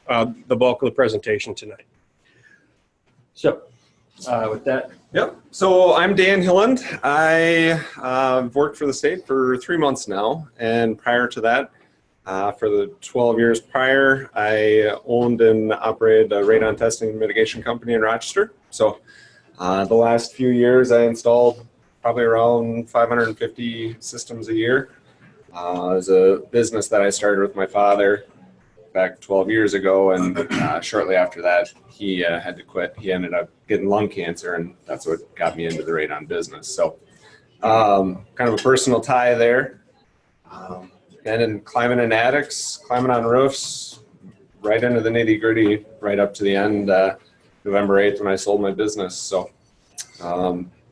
the bulk of the presentation tonight. So with that. Yep. So I'm Dan Hylland. I've worked for the state for 3 months now, and prior to that, for the 12 years prior, I owned and operated a radon testing and mitigation company in Rochester. So the last few years, I installed probably around 550 systems a year. It was a business that I started with my father back 12 years ago, and shortly after that, he had to quit. He ended up getting lung cancer, and that's what got me into the radon business. So kind of a personal tie there. And in climbing in attics, climbing on roofs, right into the nitty gritty, right up to the end, November 8th when I sold my business. So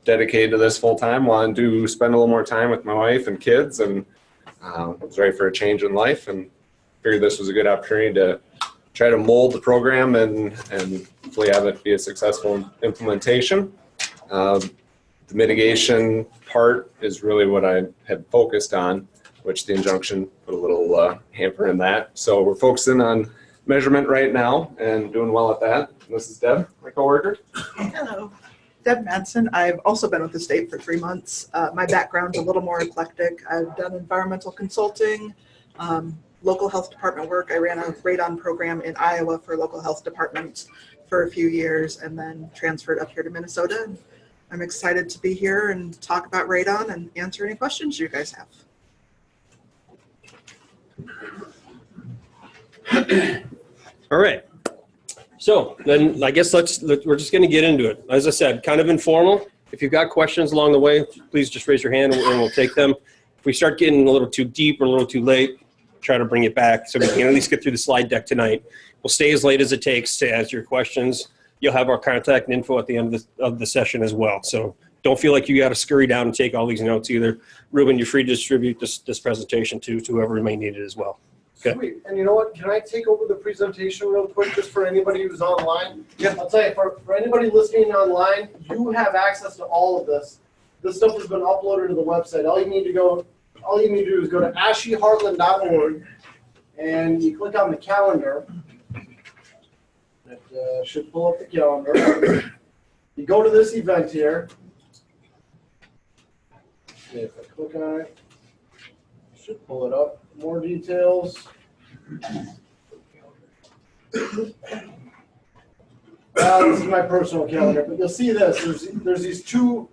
dedicated to this full time, wanted to spend a little more time with my wife and kids, and was ready for a change in life, and figured this was a good opportunity to try to mold the program and hopefully have it be a successful implementation. The mitigation part is really what I had focused on, which the injunction put a little hamper in that. So we're focusing on measurement right now and doing well at that. This is Deb, my coworker. Hello, Deb Madsen. I've also been with the state for 3 months. My background's a little more eclectic. I've done environmental consulting, local health department work. I ran a radon program in Iowa for local health departments for a few years, and then transferred up here to Minnesota. And I'm excited to be here and talk about radon and answer any questions you guys have. All right. So then I guess we're just going to get into it. As I said, kind of informal. If you've got questions along the way, please just raise your hand and we'll take them. If we start getting a little too deep or a little too late, try to bring it back so we can at least get through the slide deck tonight. We'll stay as late as it takes to answer your questions. You'll have our contact and info at the end of the session as well. So don't feel like you got to scurry down and take all these notes either. Ruben, you're free to distribute this presentation to whoever may need it as well. Okay. Sweet. And you know what? Can I take over the presentation real quick just for anybody who's online? Yeah. I'll tell you, for anybody listening online, you have access to all of this. This stuff has been uploaded to the website. All you need to do is go to ASHIHeartland.org and you click on the calendar. It should pull up the calendar. You go to this event here. If I click on it, it should pull it up. More details. This is my personal calendar, but you'll see this. There's these two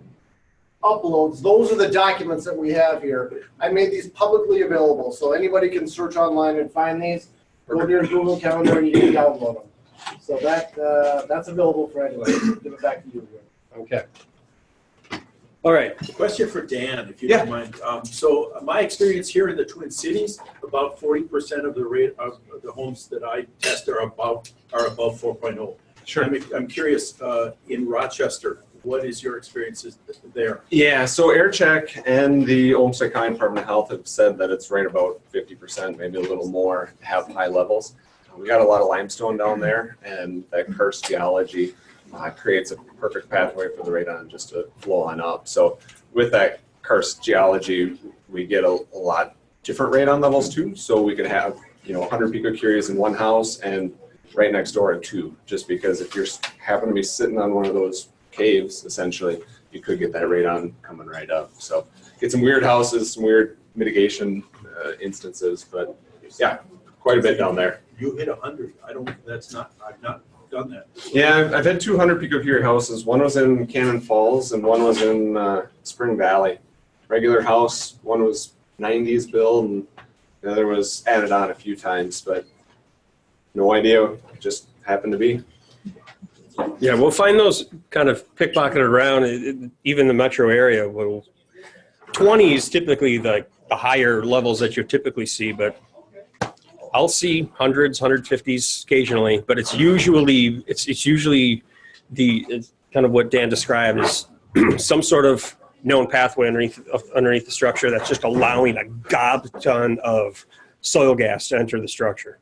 uploads. Those are the documents that we have here. I made these publicly available, so anybody can search online and find these. Go to your Google Calendar and you can download them. So that's available for anybody. Give it back to you. Okay. All right. Question for Dan, if you don't mind. So my experience here in the Twin Cities, about 40% of the rate of the homes that I test are above 4.0. Sure. I'm curious, in Rochester, what is your experiences there? Yeah, so AirCheck and the Olmsted County Department of Health have said that it's right about 50%, maybe a little more, have high levels. We got a lot of limestone down there, and that karst geology creates a perfect pathway for the radon just to flow on up. So with that karst geology, we get a lot different radon levels too. So we could have 100 picocuries in one house and right next door at 2, just because if you're happen to be sitting on one of those caves, essentially, you could get that radon coming right up. So get some weird houses, some weird mitigation instances, but yeah, quite a bit down there. You hit 100. I've not done that. Yeah, I've had 200 picocurie houses. One was in Cannon Falls and one was in Spring Valley. Regular house, one was 90s build and the other was added on a few times, but no idea, it just happened to be. Yeah, we'll find those kind of pickpocketed around, even the metro area. 20 is typically the higher levels that you typically see, but I'll see hundreds, 150s occasionally, but it's usually the kind of what Dan described is some sort of known pathway underneath the structure that's just allowing a gob ton of soil gas to enter the structure.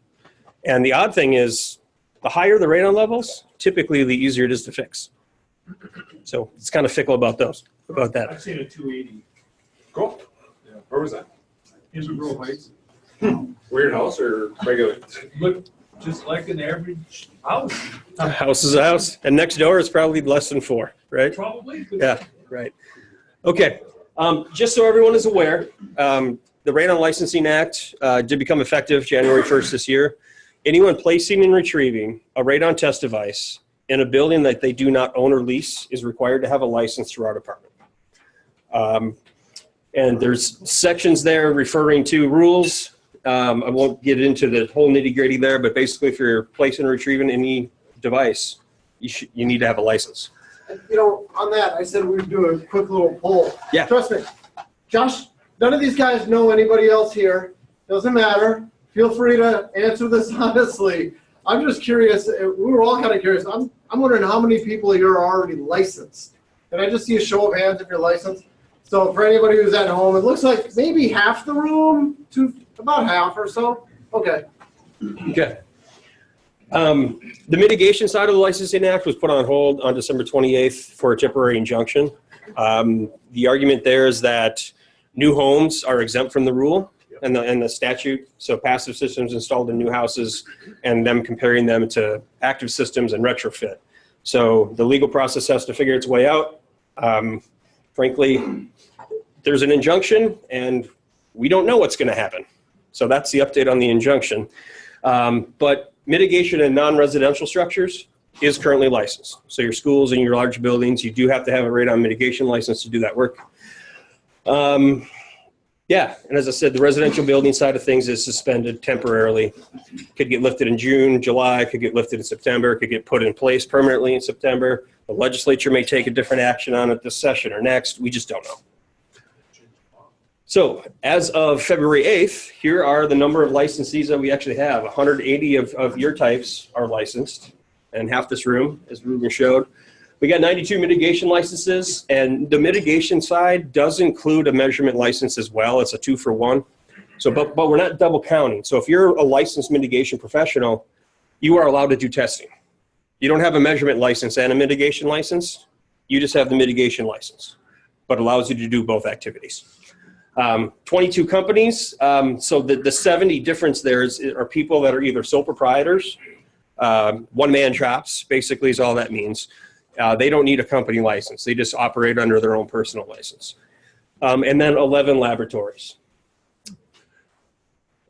And the odd thing is, the higher the radon levels, typically the easier it is to fix. So it's kind of fickle about that. I've seen a 280. Cool. Yeah. Where was that? In Grove Heights. Weird house or regular? just like an average house. A house is a house, and next door is probably less than 4, right? Probably. Yeah, right. Okay, just so everyone is aware, the Radon Licensing Act did become effective January 1st this year. Anyone placing and retrieving a radon test device in a building that they do not own or lease is required to have a license through our department. And there's sections there referring to rules. I won't get into the whole nitty-gritty there, but basically if you're placing or retrieving any device, you need to have a license. You know, on that, I said we'd do a quick little poll. Yeah. Trust me, Josh, none of these guys know anybody else here. Doesn't matter. Feel free to answer this honestly. I'm just curious. We were all kind of curious. I'm wondering how many people here are already licensed. Can I just see a show of hands if you're licensed? So for anybody who's at home, it looks like maybe half the room to about half or so. Okay. Okay. The mitigation side of the Licensing Act was put on hold on December 28th for a temporary injunction. The argument there is that new homes are exempt from the rule and the statute. So passive systems installed in new houses and them comparing them to active systems and retrofit. So the legal process has to figure its way out. Frankly, there's an injunction and we don't know what's going to happen. So that's the update on the injunction. But mitigation in non-residential structures is currently licensed. So your schools and your large buildings, you do have to have a radon mitigation license to do that work. Yeah, and as I said, the residential building side of things is suspended temporarily. Could get lifted in June, July, could get lifted in September, could get put in place permanently in September. The legislature may take a different action on it this session or next. We just don't know. So as of February 8th, here are the number of licensees that we actually have. 180 of your types are licensed, and half this room, as Ruben showed. We got 92 mitigation licenses, and the mitigation side does include a measurement license as well. It's a 2-for-1. So, but we're not double counting. So if you're a licensed mitigation professional, you are allowed to do testing. You don't have a measurement license and a mitigation license. You just have the mitigation license, but allows you to do both activities. 22 companies. So the 70 difference there are people that are either sole proprietors, one-man shops, basically is all that means. They don't need a company license. They just operate under their own personal license. And then 11 laboratories.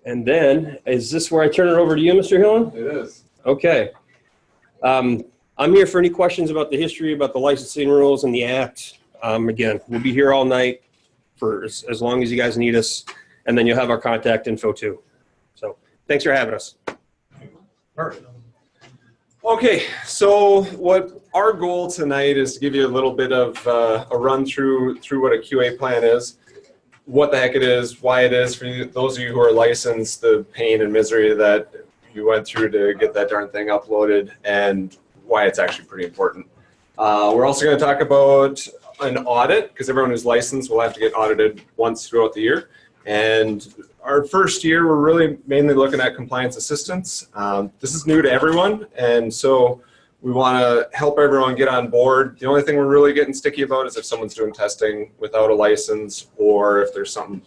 And then, is this where I turn it over to you, Mr. Hylland? It is. Okay. I'm here for any questions about the history, about the licensing rules and the act. Again, we'll be here all night for as long as you guys need us, and then you'll have our contact info too. So thanks for having us. Perfect. Okay, so what our goal tonight is to give you a little bit of a run through what a QA plan is, what the heck it is, why it is for you, those of you who are licensed, the pain and misery that you went through to get that darn thing uploaded, and why it's actually pretty important. We're also going to talk about an audit, because everyone who's licensed will have to get audited once throughout the year. And our first year, we're really mainly looking at compliance assistance. This is new to everyone, and so we want to help everyone get on board. The only thing we're really getting sticky about is if someone's doing testing without a license, or if there's something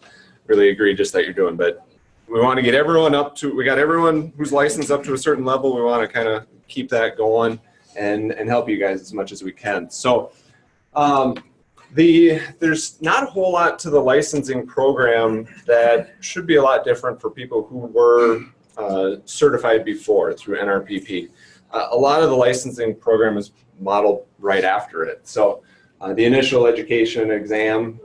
really egregious that you're doing. But we want to get everyone up to, we got everyone who's licensed up to a certain level. We want to kind of keep that going and help you guys as much as we can. So there's not a whole lot to the licensing program that should be a lot different for people who were certified before through NRPP. A lot of the licensing program is modeled right after it. So the initial education exam,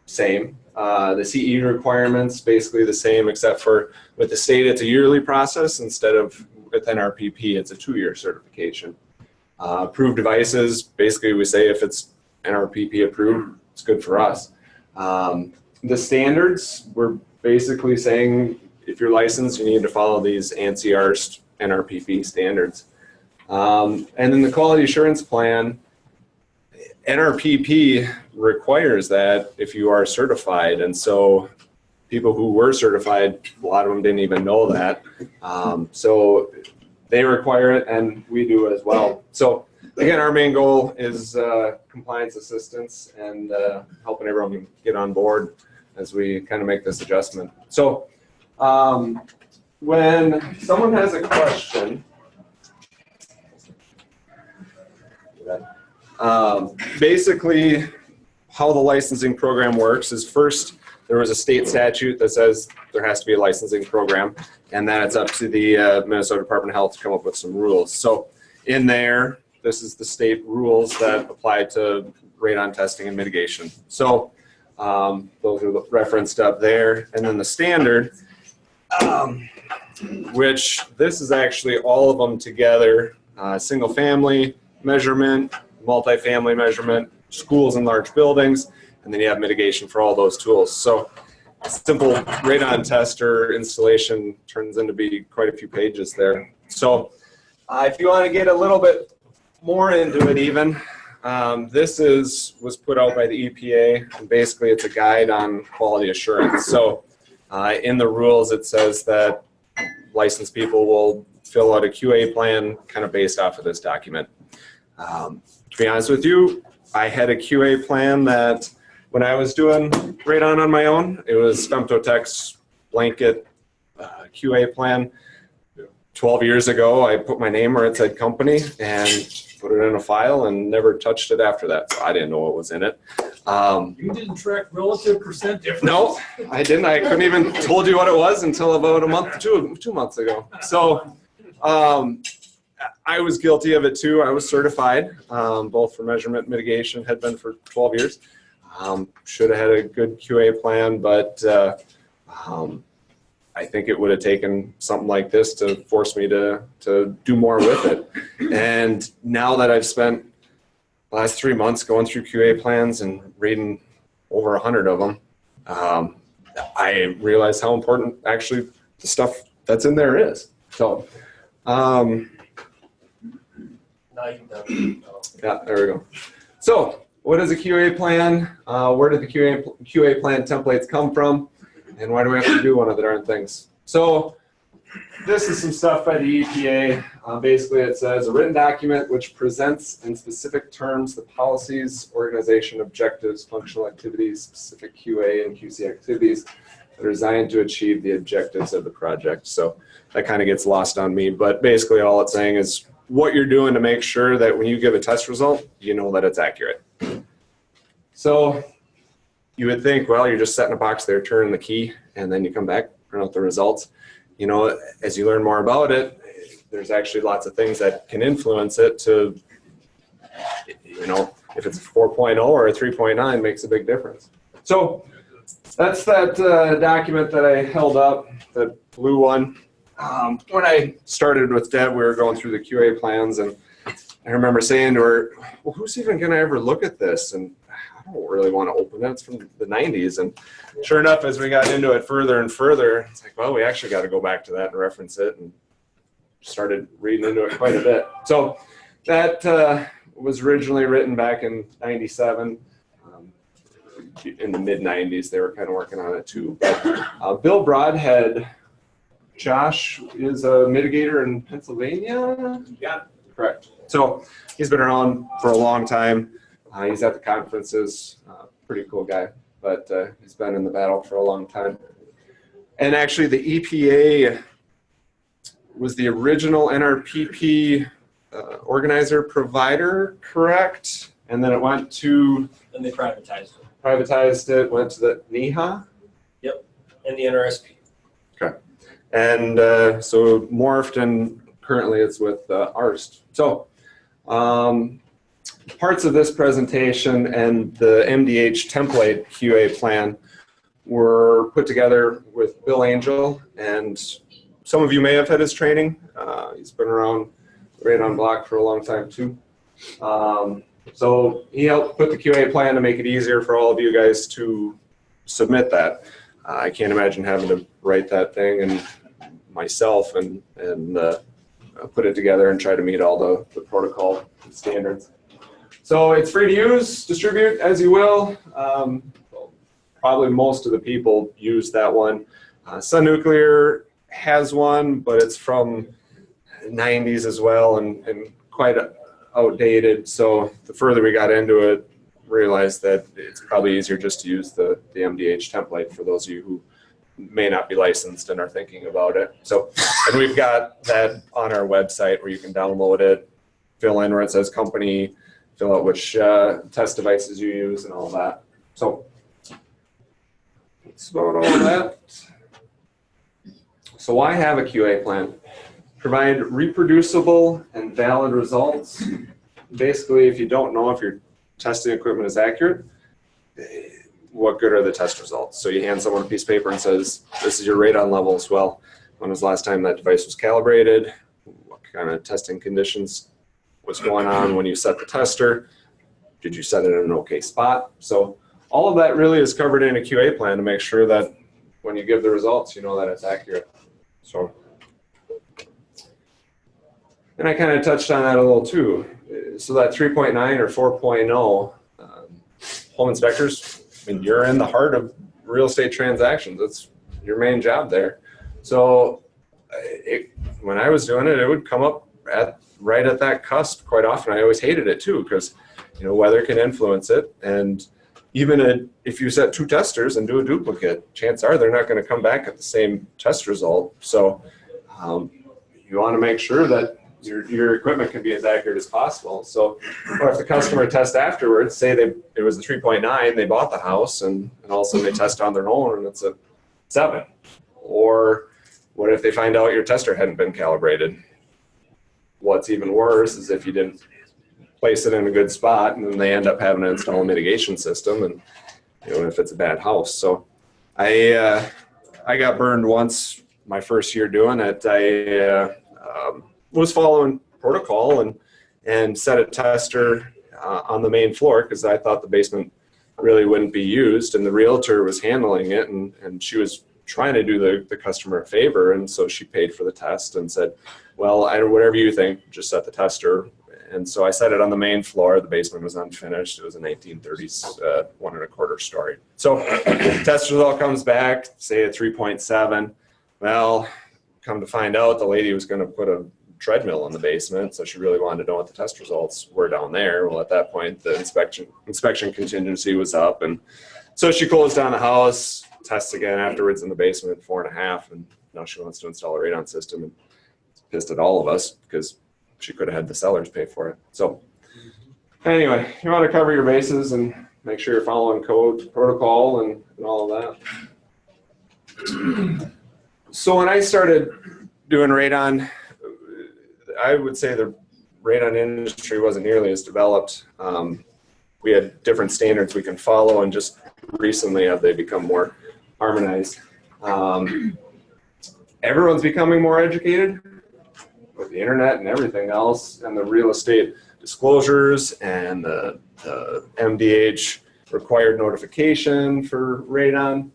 same. The CE requirements, basically the same, except for with the state, it's a yearly process. Instead of with NRPP, it's a 2-year certification. Approved devices, basically we say if it's NRPP approved, it's good for us. The standards, we're basically saying if you're licensed, you need to follow these ANSI ARST NRPP standards. And then the quality assurance plan, NRPP requires that if you are certified, and so people who were certified, a lot of them didn't even know that. So they require it, and we do as well. So again, our main goal is compliance assistance and helping everyone get on board as we kind of make this adjustment. So when someone has a question, basically how the licensing program works is first there was a state statute that says there has to be a licensing program, and then it's up to the Minnesota Department of Health to come up with some rules. So in there, this is the state rules that apply to radon testing and mitigation. So those are referenced up there. And then the standard, which this is actually all of them together, single family measurement, multifamily measurement, schools and large buildings, and then you have mitigation for all those tools. So a simple radon tester installation turns into be quite a few pages there. So if you want to get a little bit more into it even, this was put out by the EPA, and basically it's a guide on quality assurance. So in the rules it says that licensed people will fill out a QA plan kind of based off of this document. To be honest with you, I had a QA plan that when I was doing radon on my own, it was Femtotech's blanket QA plan. 12 years ago, I put my name where it said company and put it in a file and never touched it after that. So I didn't know what was in it. You didn't track relative percent difference? No, I didn't. I couldn't even told you what it was until about a month, two months ago. So I was guilty of it too. I was certified, both for measurement mitigation, had been for 12 years. Should have had a good QA plan, but I think it would have taken something like this to force me to do more with it. And now that I've spent the last 3 months going through QA plans and reading over 100 of them, I realize how important actually the stuff that's in there is. So, yeah, there we go. So, what is a QA plan? Where did the QA plan templates come from? And why do we have to do one of the darn things? So this is some stuff by the EPA. Basically, it says a written document which presents in specific terms the policies, organization, objectives, functional activities, specific QA and QC activities that are designed to achieve the objectives of the project. So that kind of gets lost on me. But basically, all it's saying is what you're doing to make sure that when you give a test result, you know that it's accurate. So you would think, well, you're just setting a box there, turning the key, and then you come back, print out the results. You know, as you learn more about it, there's actually lots of things that can influence it to, you know, if it's a 4.0 or a 3.9 makes a big difference. So that's that document that I held up, that blue one. When I started with Deb, we were going through the QA plans, and I remember saying to her, well, who's even going to ever look at this? And I don't really want to open it. It's from the 90s. And sure enough, as we got into it further and further, it's like, well, we actually got to go back to that and reference it, and started reading into it quite a bit. So that was originally written back in 97. In the mid-90s, they were kind of working on it too. But Bill Broadhead, Josh is a mitigator in Pennsylvania? Yeah, correct. So he's been around for a long time. He's at the conferences, pretty cool guy, but he's been in the battle for a long time. And actually the EPA was the original NRPP organizer provider, correct? And then it went to... And they privatized it. Privatized it, went to the NEHA? Yep, and the NRSP. Okay. And so morphed, and currently it's with ARST. So parts of this presentation and the MDH template QA plan were put together with Bill Angel, and some of you may have had his training. He's been around radon block for a long time too. So he helped put the QA plan to make it easier for all of you guys to submit that. I can't imagine having to write that thing and myself and put it together and try to meet all the protocol standards. So it's free to use, distribute as you will. Probably most of the people use that one. Sun Nuclear has one, but it's from the 90s as well, and quite outdated. So the further we got into it, realized that it's probably easier just to use the MDH template for those of you who may not be licensed and are thinking about it. So, and we've got that on our website where you can download it, fill in where it says company, fill out which test devices you use and all that. So that's about all that. So why have a QA plan? Provide reproducible and valid results. Basically, if you don't know if your testing equipment is accurate, what good are the test results? So you hand someone a piece of paper and says, this is your radon levels. Well, when was the last time that device was calibrated? What kind of testing conditions was going on when you set the tester? Did you set it in an okay spot? So all of that really is covered in a QA plan to make sure that when you give the results, you know that it's accurate. So, and I kind of touched on that a little too. So that 3.9 or 4.0, home inspectors, I mean, you're in the heart of real estate transactions. That's your main job there. So when I was doing it, it would come up right at that cusp quite often. I always hated it too, because weather can influence it. And even if you set two testers and do a duplicate, chances are they're not going to come back at the same test result. So you want to make sure that your equipment can be as accurate as possible. So, or if the customer tests afterwards, say it was a 3.9, they bought the house, and all of a sudden they test on their own and it's a 7. Or what if they find out your tester hadn't been calibrated? What's even worse is if you didn't place it in a good spot, and then they end up having to install a mitigation system, and if it's a bad house. So I got burned once my first year doing it. I was following protocol and set a tester on the main floor because I thought the basement really wouldn't be used, and the realtor was handling it, and she was trying to do the customer a favor, and so she paid for the test and said, well, whatever you think, just set the tester. And so I set it on the main floor. The basement was unfinished. It was a 1930s 1 1/4 story. So test result comes back, say a 3.7. Well, come to find out, the lady was going to put a treadmill in the basement, so she really wanted to know what the test results were down there. Well, at that point, the inspection contingency was up, and so she closed down the house, tests again afterwards in the basement, 4.5, and now she wants to install a radon system, and pissed at all of us because she could have had the sellers pay for it. So anyway, you want to cover your bases and make sure you're following code, protocol, and all of that. So when I started doing radon, I would say the radon industry wasn't nearly as developed. We had different standards we can follow, and just recently have they become more harmonized. Everyone's becoming more educated with the internet and everything else, and the real estate disclosures and the MDH required notification for radon.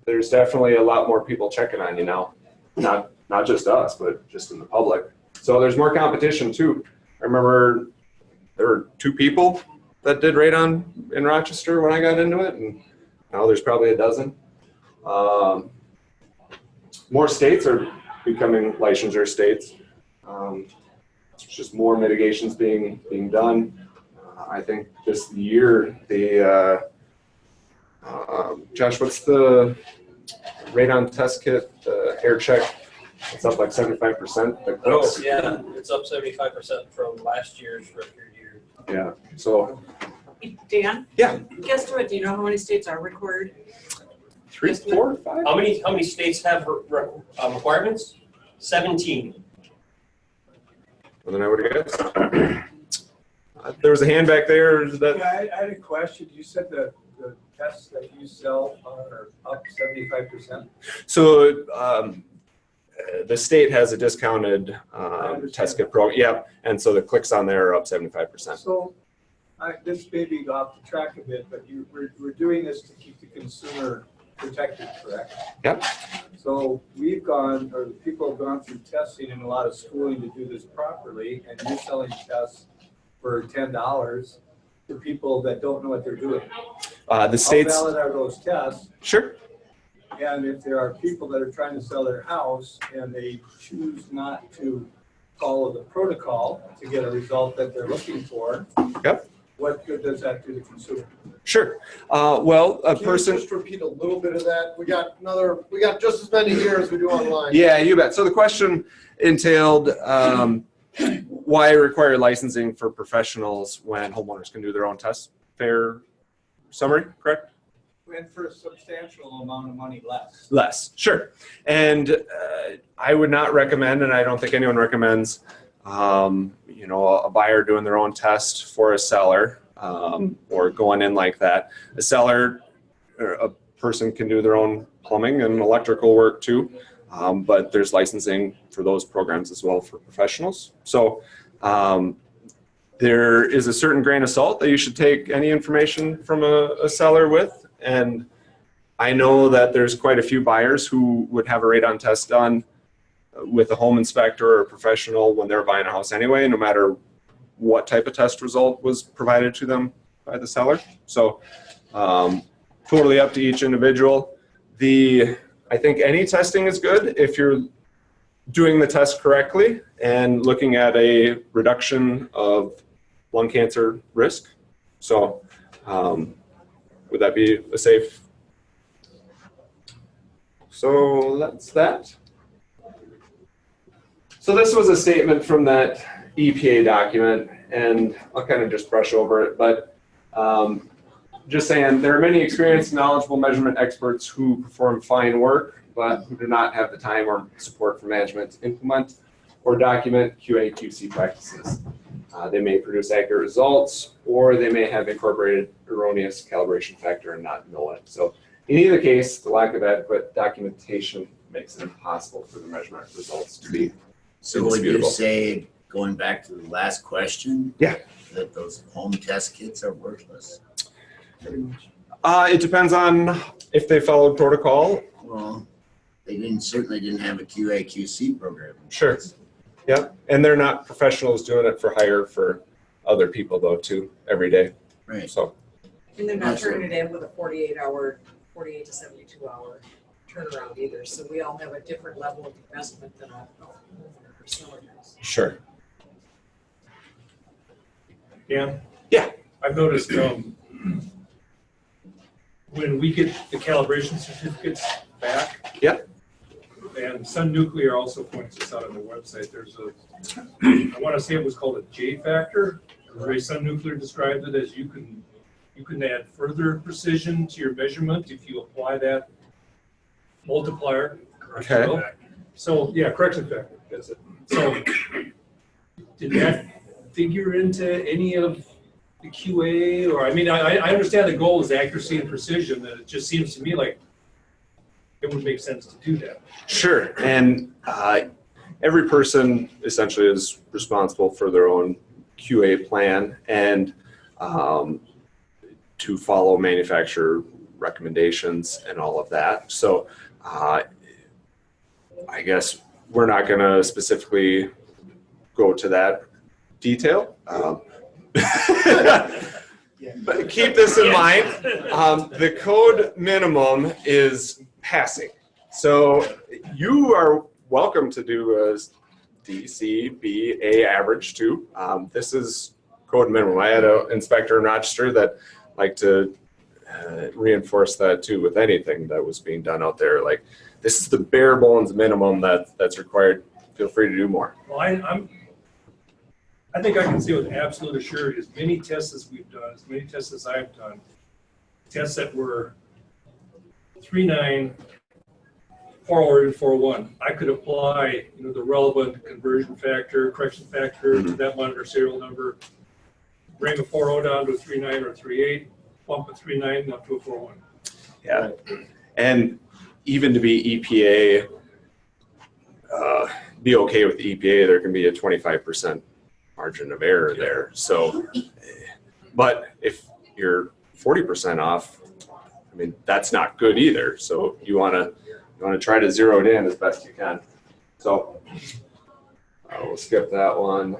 There's definitely a lot more people checking on you now, not just us, but just in the public. So there's more competition too. I remember there were 2 people that did radon in Rochester when I got into it, and now there's probably a dozen. More states are becoming licensure states. It's just more mitigations being done. I think this year Josh, what's the radon test kit, the air check? It's up like 75%. Oh, yeah, it's up 75% from last year's record year. Yeah, so. Dan? Yeah. Guess what, do you know how many states are required? 3, 4, 5? How many states have requirements? 17. Well, then I would have guessed. There was a hand back there. Yeah, I had a question. You said the tests that you sell are up 75%? So the state has a discounted test kit program. Yeah, and so the clicks on there are up 75%. So this may be off the track a bit, but we're doing this to keep the consumer protected, correct? Yep. So people have gone through testing and a lot of schooling to do this properly, and you're selling tests for $10 to people that don't know what they're doing. The states. How valid are those tests? Sure. And if there are people that are trying to sell their house and they choose not to follow the protocol to get a result that they're looking for, Yep. what good does that do the consumer? Sure. Well, a Can person. you just repeat a little bit of that? We got just as many here as we do online. Yeah, you bet. So the question entailed why require licensing for professionals when homeowners can do their own tests? Fair summary, correct? And for a substantial amount of money less. Less, sure. And I would not recommend, and I don't think anyone recommends, a buyer doing their own test for a seller or going in like that. A seller, or a person can do their own plumbing and electrical work too, but there's licensing for those programs as well for professionals. So there is a certain grain of salt that you should take any information from a seller with. And I know that there's quite a few buyers who would have a radon test done with a home inspector or a professional when they're buying a house anyway, no matter what type of test result was provided to them by the seller. So totally up to each individual. I think any testing is good if you're doing the test correctly and looking at a reduction of lung cancer risk. So would that be a safe? So that's that. So this was a statement from that EPA document, and I'll kind of just brush over it, but just saying there are many experienced, knowledgeable measurement experts who perform fine work, but who do not have the time or support for management to implement or document QA/QC practices. They may produce accurate results, or they may have incorporated erroneous calibration factor and not know it. So in either case, the lack of adequate documentation makes it impossible for the measurement results to be So would you indisputable. say, going back to the last question? Yeah. That those home test kits are worthless? It depends on if they followed protocol. Well, they certainly didn't have a QA/QC program. Sure. Yep. And they're not professionals doing it for hire for other people though too every day. Right. So And they're not turning it in with a 48 to 72 hour turnaround either. So we all have a different level of investment than a homeowner or seller does. sure. Dan? Yeah. I've noticed when we get the calibration certificates back. Yep. And Sun Nuclear also points this out on their website. There's I want to say it was called a J factor. The way Sun Nuclear described it as you can add further precision to your measurement if you apply that multiplier. Okay. So yeah, correction factor does it. So did that figure into any of the QA, or I mean, I understand the goal is accuracy and precision, and it just seems to me like it would make sense to do that. Sure. And every person essentially is responsible for their own QA plan and to follow manufacturer recommendations and all of that. So I guess we're not going to specifically go to that detail. But keep this in mind. The code minimum is passing. So you are welcome to do a D, C, B, A average too. This is code minimum. I had an inspector in Rochester that liked to reinforce that too with anything that was being done out there. Like, this is the bare bones minimum that's required. Feel free to do more. Well, I think I can say with absolute assurity, as many tests as we've done, as many tests as I've done, tests that were 3.9, 4.0, and 4.1, I could apply, the relevant conversion factor, correction factor to that monitor serial number, bring a 4.0 down to a 3.9 or a 3.8, bump a 3.9 up to a 4.1. Yeah, and even to be EPA, be okay with the EPA, there can be a 25% margin of error there. So, but if you're 40% off, I mean, that's not good either. So you want to try to zero it in as best you can. So we'll skip that one.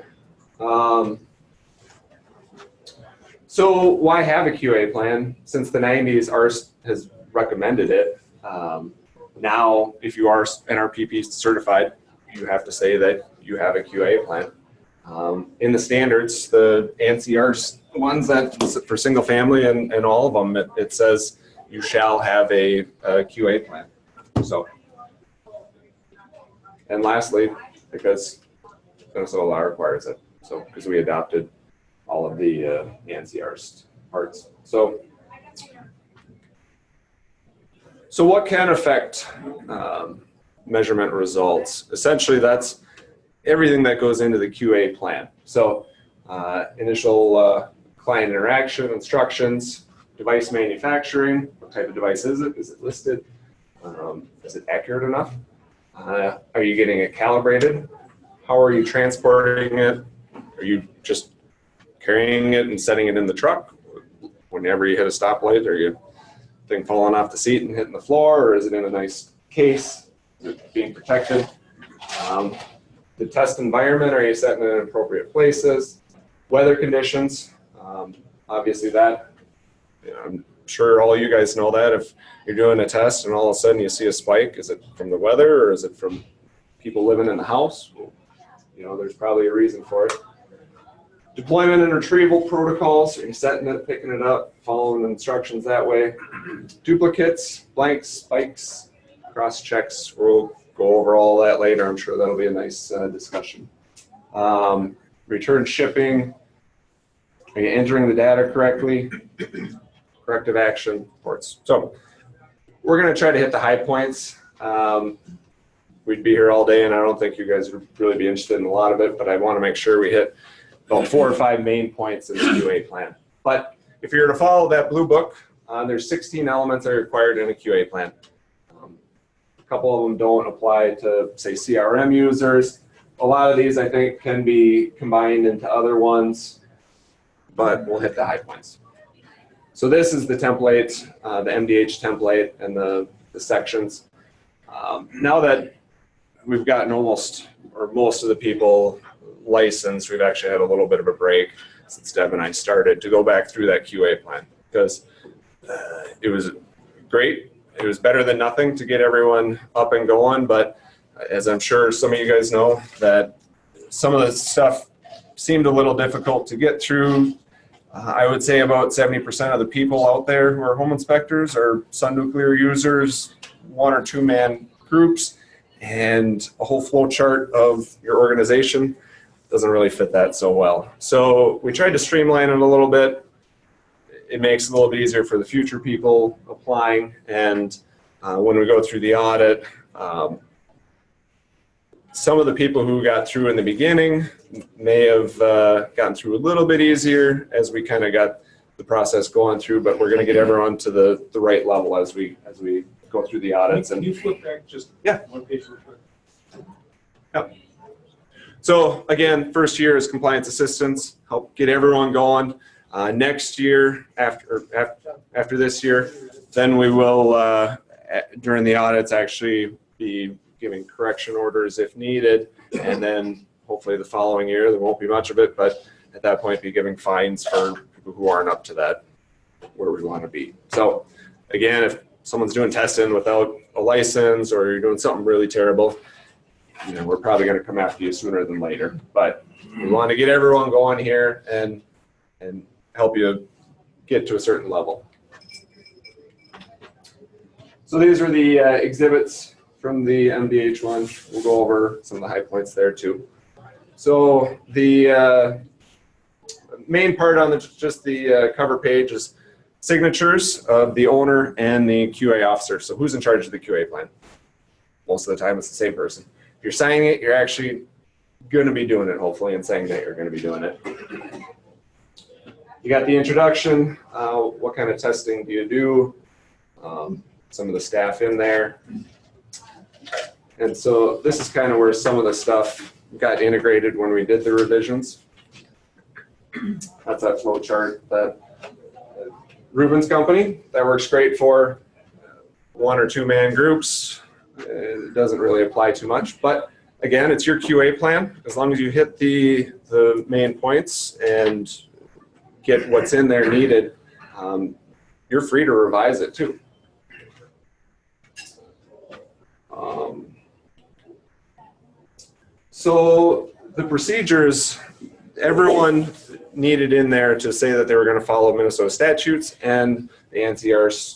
So why have a QA plan? Since the 90s, ARS has recommended it. Now, if you are NRPP certified, you have to say that you have a QA plan. In the standards, the ANSI ones that for single family and all of them, it says you shall have a QA plan. So, and lastly, because Minnesota law requires it, so because we adopted all of the ANSI parts. So what can affect measurement results? Essentially, that's everything that goes into the QA plan. So initial client interaction, instructions, device manufacturing, what type of device is it? Is it listed? Is it accurate enough? Are you getting it calibrated? How are you transporting it? Are you just carrying it and setting it in the truck? Whenever you hit a stoplight, are you thing falling off the seat and hitting the floor, or is it in a nice case? Is it being protected? The test environment, are you setting it in appropriate places? Weather conditions, obviously that, I'm sure all you guys know that if you're doing a test and all of a sudden you see a spike, is it from the weather or is it from people living in the house? You know, there's probably a reason for it. Deployment and retrieval protocols, are you setting it, picking it up, following instructions that way? Duplicates, blanks, spikes, cross checks, we'll go over all that later. I'm sure that'll be a nice discussion. Return shipping, are you entering the data correctly? Corrective action reports. So we're going to try to hit the high points. We'd be here all day, and I don't think you guys would really be interested in a lot of it, but I want to make sure we hit about 4 or 5 main points in the QA plan. But if you're to follow that blue book, there's 16 elements that are required in a QA plan. A couple of them don't apply to, say, CRM users. A lot of these, I think, can be combined into other ones, but we'll hit the high points. So this is the template, the MDH template, and the sections. Now that we've gotten almost, or most of the people licensed, we've actually had a little bit of a break since Deb and I started to go back through that QA plan, because it was great. It was better than nothing to get everyone up and going, but as I'm sure some of you guys know, that some of the stuff seemed a little difficult to get through. I would say about 70% of the people out there who are home inspectors are Sun Nuclear users, 1 or 2 man groups, and a whole flow chart of your organization doesn't really fit that so well. So we tried to streamline it a little bit. It makes it a little bit easier for the future people applying, and when we go through the audit, some of the people who got through in the beginning may have gotten through a little bit easier as we kind of got the process going through, but we're going to get everyone to the right level as we go through the audits. Can you flip back just one page real quick? Yep. So again, first year is compliance assistance, help get everyone going. Next year, after this year, then we will, during the audits, actually be giving correction orders if needed, and then hopefully the following year, there won't be much of it, but at that point be giving fines for people who aren't up to that, where we want to be. So again, if someone's doing testing without a license or you're doing something really terrible, you know, we're probably going to come after you sooner than later. But we want to get everyone going here and help you get to a certain level. So these are the exhibits from the MDH one. We'll go over some of the high points there too. So the main part on just the cover page is signatures of the owner and the QA officer. So who's in charge of the QA plan? Most of the time it's the same person. If you're signing it, you're actually going to be doing it, hopefully, and saying that you're going to be doing it. You got the introduction, what kind of testing do you do, some of the staff in there. And so this is kind of where some of the stuff got integrated when we did the revisions. That's that flow chart that Ruben's company, that works great for 1 or 2 man groups. It doesn't really apply too much, but again, it's your QA plan. As long as you hit the main points and get what's in there needed, you're free to revise it too. So the procedures, everyone needed in there to say that they were going to follow Minnesota statutes and the NCR's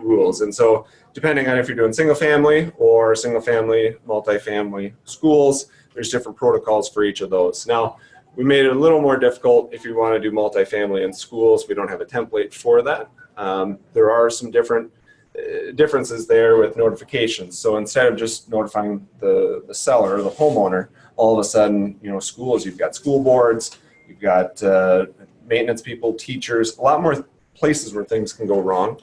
rules. And so depending on if you're doing single family or single family, multifamily schools, there's different protocols for each of those. Now, we made it a little more difficult if you want to do multifamily in schools. We don't have a template for that. There are some differences there with notifications. So instead of just notifying the seller or the homeowner, all of a sudden, schools, you've got school boards, you've got maintenance people, teachers, a lot more places where things can go wrong.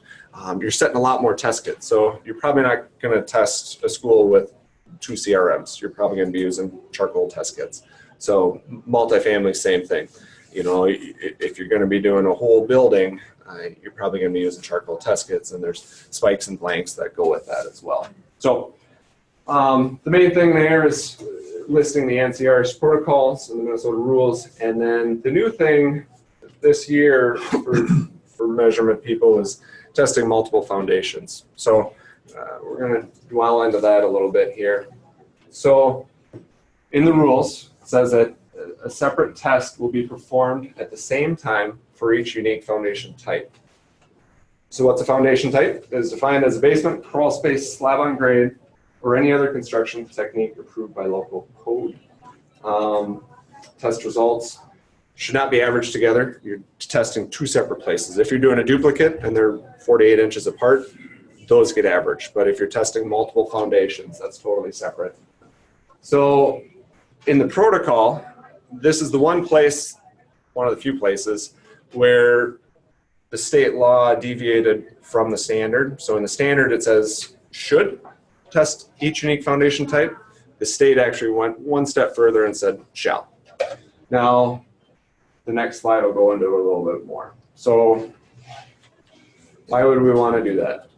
You're setting a lot more test kits. So you're probably not going to test a school with 2 CRMs. You're probably going to be using charcoal test kits. So multifamily, same thing. If you're going to be doing a whole building, you're probably going to be using charcoal test kits, and there's spikes and blanks that go with that as well. So the main thing there is listing the NCR's protocols and the Minnesota rules. And then the new thing this year for measurement people is testing multiple foundations. So we're going to dwell into that a little bit here. So in the rules, it says that a separate test will be performed at the same time for each unique foundation type. So what's a foundation type? It is defined as a basement, crawl space, slab on grade, or any other construction technique approved by local code. Test results should not be averaged together. You're testing 2 separate places. If you're doing a duplicate and they're 48 inches apart, those get averaged. But if you're testing multiple foundations, that's totally separate. So in the protocol, this is the one of the few places where the state law deviated from the standard. So in the standard, it says should test each unique foundation type. The state actually went one step further and said shall. Now, the next slide will go into a little bit more. So why would we want to do that?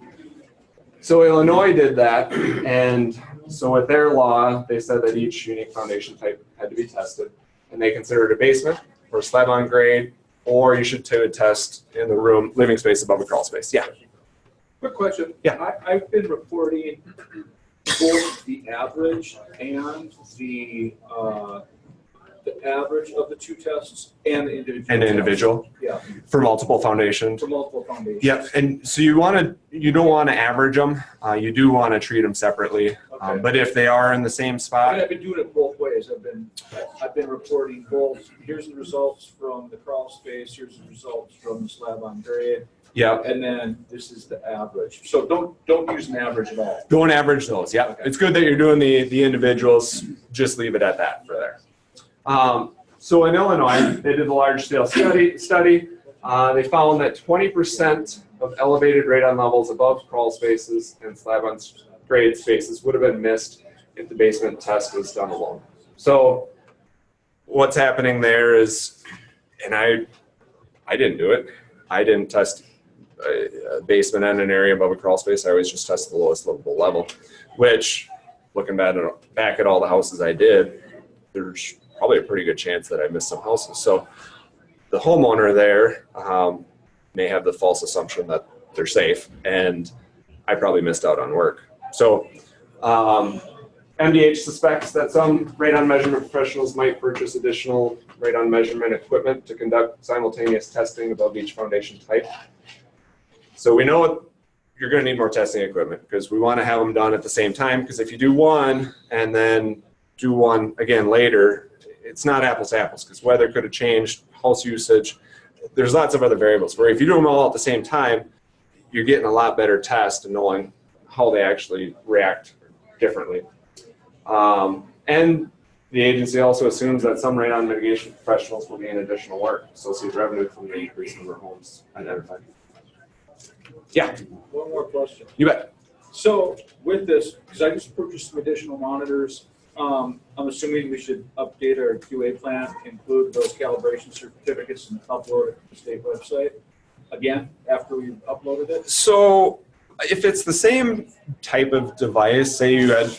So Illinois did that, and so with their law, they said that each unique foundation type had to be tested, and they considered a basement or slab on grade, or you should test in the room, living space above a crawl space. Yeah. Quick question. Yeah. I've been reporting both the average and the average of the 2 tests and the individual. An individual. Yeah. For multiple foundations. For multiple foundations. Yep. And so you don't want to average them. You do want to treat them separately. Okay. But if they are in the same spot, I've been doing it both ways. I've been reporting both. Here's the results from the crawl space. Here's the results from the slab on grade. yeah, And then this is the average. So don't use an average at all. don't average those. Yeah, Okay. it's good that you're doing the individuals. Just leave it at that for there. So in Illinois, they did a large scale study. They found that 20% of elevated radon levels above crawl spaces and slab on grade spaces would have been missed if the basement test was done alone. So what's happening there is, and I didn't do it. I didn't test a basement and an area above a crawl space. I always just tested the lowest livable level, which, looking back at all the houses I did, there's probably a pretty good chance that I missed some houses. So the homeowner there may have the false assumption that they're safe, and I probably missed out on work. So MDH suspects that some radon measurement professionals might purchase additional radon measurement equipment to conduct simultaneous testing above each foundation type. So we know you're going to need more testing equipment because we want to have them done at the same time, because if you do one and then do one again later, it's not apples to apples, because weather could have changed, house usage. There's lots of other variables where if you do them all at the same time, you're getting a lot better test and knowing how they actually react differently. And the agency also assumes that some radon mitigation professionals will gain additional work, associated revenue from the increased number of homes identified. Yeah, One more question. you bet. So with this, because I just purchased some additional monitors, I'm assuming we should update our QA plan, include those calibration certificates, and upload it to the state website again after we've uploaded it? So if it's the same type of device, say you had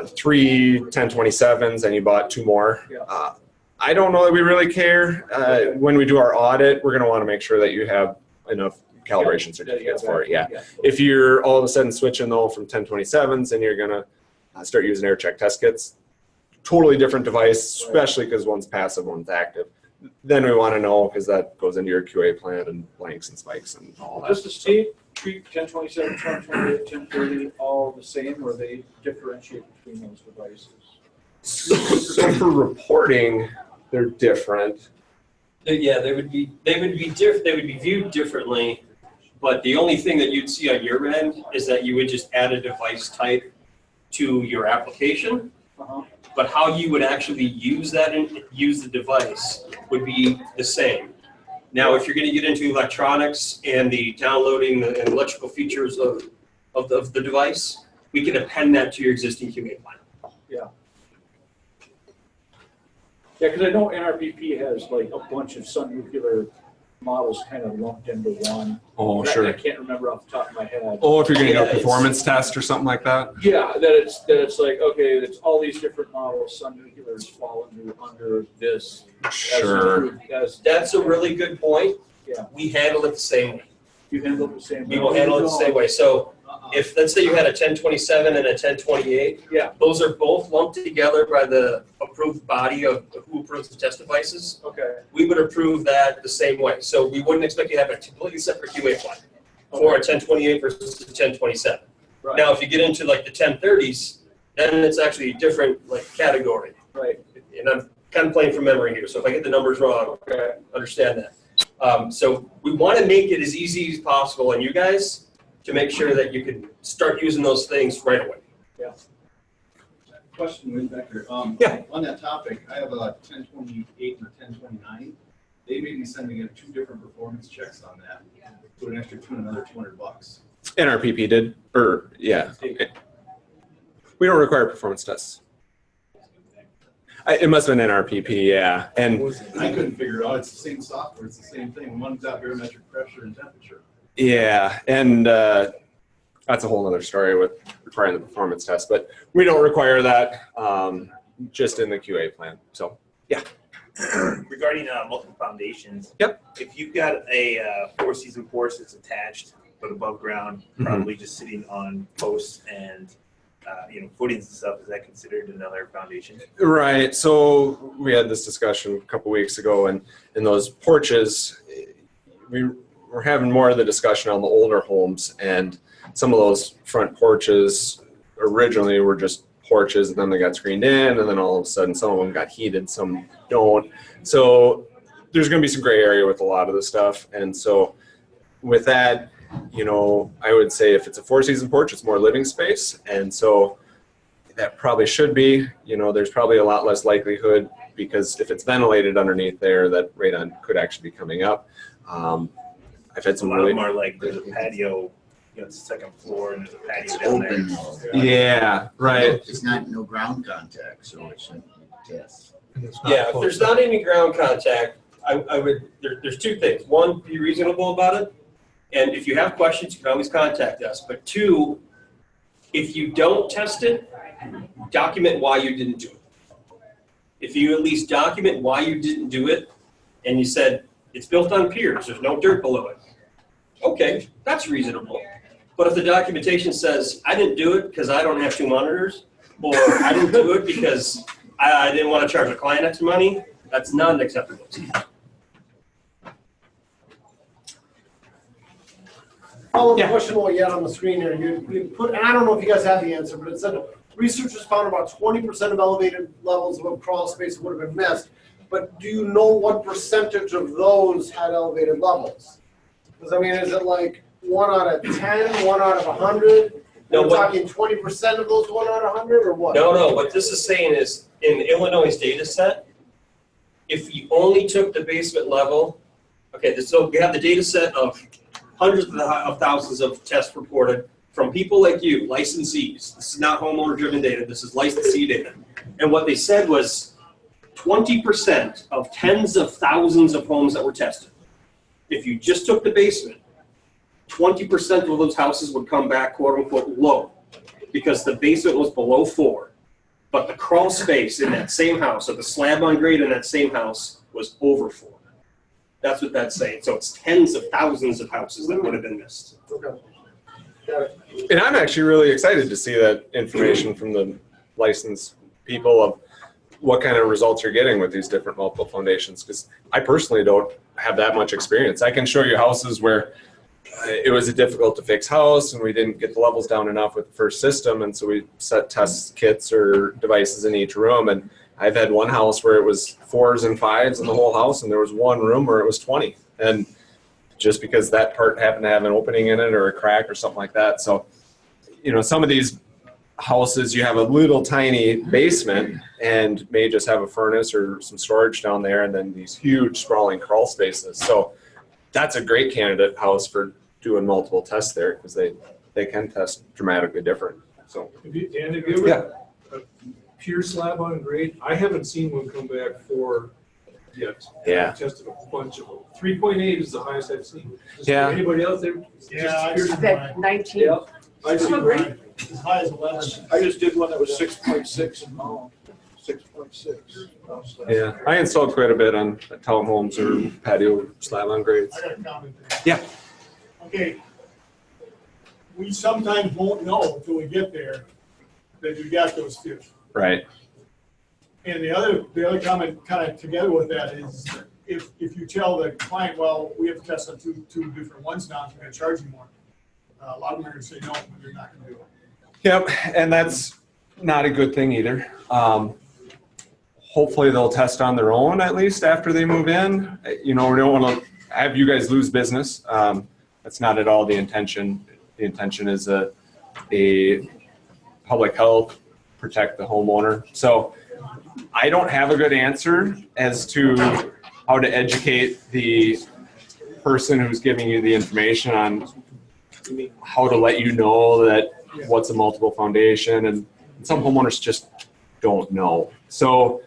3 1027s and you bought 2 more, Yeah. I don't know that we really care. When we do our audit, we're going to want to make sure that you have enough calibration certificates for it. Yeah. If you're all of a sudden switching though from 1027s and you're going to start using air check test kits, totally different device, especially because one's passive, one's active. Then we want to know, because that goes into your QA plan and blanks and spikes and all that. Does the state treat 1027, 1028, 1030 all the same, or they differentiate between those devices? So for reporting, they're different. Yeah, they would be viewed differently, but the only thing that you'd see on your end is that you would just add a device type to your application. But how you would actually use that and use the device would be the same. Now, if you're going to get into electronics and the downloading and electrical features of the device, we can append that to your existing QA plan. Yeah. Yeah, because I know NRPP has like a bunch of sun nuclear models kind of lumped into one. Oh, And sure. I can't remember off the top of my head. Oh, if you're going to Yeah, do a performance test or something like that? Yeah, that it's like, okay, it's all these different models, sun nuclears fall under this. Sure. That's a really good point. Yeah. We handle it the same way. You handle it the same way. We will handle it the same way. So if, let's say you had a 1027 and a 1028, Yeah. those are both lumped together by the approved body of who approves the test devices. Okay. We would approve that the same way. So we wouldn't expect you to have a completely separate QA plan for a 1028 versus a 1027. Right. Now, if you get into like the 1030s, then it's actually a different like category. Right. And I'm kind of playing from memory here, so if I get the numbers wrong, Okay. understand that. So we want to make it as easy as possible on you guys to make sure that you can start using those things right away. Question, Wayne Becker. Yeah. On that topic, I have a 1028 and a 1029. They may be sending in 2 different performance checks on that. Put an extra another $200. NRPP did, or yeah. We don't require performance tests. It must have been NRPP, yeah. And I couldn't figure it out. It's the same software. It's the same thing. One's got barometric pressure and temperature. yeah, and that's a whole other story with requiring the performance test, but we don't require that just in the QA plan. So Regarding multiple foundations. Yep. If you've got a 4-season porch that's attached but above ground, probably just sitting on posts and footings and stuff, is that considered another foundation? right, so we had this discussion a couple weeks ago, and in those porches, we're having more of the discussion on the older homes, and some of those front porches originally were just porches, and then they got screened in, and then all of a sudden some of them got heated, some don't. So there's going to be some gray area with a lot of the stuff, and so with that, I would say if it's a 4-season porch, it's more living space, and so that probably should be, there's probably a lot less likelihood, because if it's ventilated underneath there, that radon could actually be coming up. I've had A some lot of really, them are like, there's a patio, it's the second floor and there's a patio It's down there. open. yeah, right. It's not, no ground contact, so it shouldn't be a test. Yeah, if there's not any ground contact, I would, there's 2 things. 1, be reasonable about it. And if you have questions, you can always contact us. But 2, if you don't test it, document why you didn't do it. If you at least document why you didn't do it, and you said, it's built on piers, there's no dirt below it. Okay, that's reasonable. But if the documentation says, I didn't do it because I don't have 2 monitors, or I didn't do it because I didn't want to charge a client X money, that's not acceptable. Follow the question what you had on the screen here. You put, and I don't know if you guys have the answer, but it said researchers found about 20% of elevated levels of crawl space would have been missed. But do you know what percentage of those had elevated levels? Because I mean, is it like 1 out of 10, 1 out of 100? No, We're what- talking 20% of those 1 out of 100, or what? No, what this is saying is, in Illinois' data set, if you only took the basement level, okay, so we have the data set of hundreds of thousands of tests reported from people like you, licensees. This is not homeowner-driven data, this is licensee data. And what they said was 20% of tens of thousands of homes that were tested. If you just took the basement, 20% of those houses would come back, quote unquote, low, because the basement was below 4. But the crawl space in that same house, or the slab on grade in that same house, was over 4. That's what that's saying. So it's tens of thousands of houses that would have been missed. Okay. Got it. And I'm actually really excited to see that information from the licensed people of what kind of results you're getting with these different multiple foundations. Because I personally don't have that much experience. I can show you houses where it was a difficult to fix house and we didn't get the levels down enough with the first system, and so we set test kits or devices in each room. And I've had one house where it was 4s and 5s in the whole house, and there was one room where it was 20, and just because that part happened to have an opening in it or a crack or something like that. So, you know, some of these houses, you have a little tiny basement and may just have a furnace or some storage down there, and then these huge sprawling crawl spaces. So that's a great candidate house for doing multiple tests there, because they can test dramatically different. So Dan, have you ever a pure slab on grade? I haven't seen one come back for yet. Yeah. I've tested a bunch of them. 3.8 is the highest I've seen. Yeah. Anybody else there? Yeah, Just I've pure- seen That 19. Yeah, I've seen mine as high as 11. I just did one that was 6.6 and 6.6. yeah, I installed quite a bit on townhomes or patio slab on grades. I got a comment there. Yeah. Okay. We sometimes won't know until we get there that you got those two. Right. And the other comment kind of together with that is if you tell the client, well, we have to test on two different ones now, so we're going to charge you more. A lot of them are going to say, no, you're not going to do it. Yep, and that's not a good thing either. Hopefully they'll test on their own at least after they move in. You know, we don't want to have you guys lose business. That's not at all the intention. The intention is a public health, protect the homeowner. So I don't have a good answer as to how to educate the person who's giving you the information on how to let you know that what's a multiple foundation, and some homeowners just don't know. So,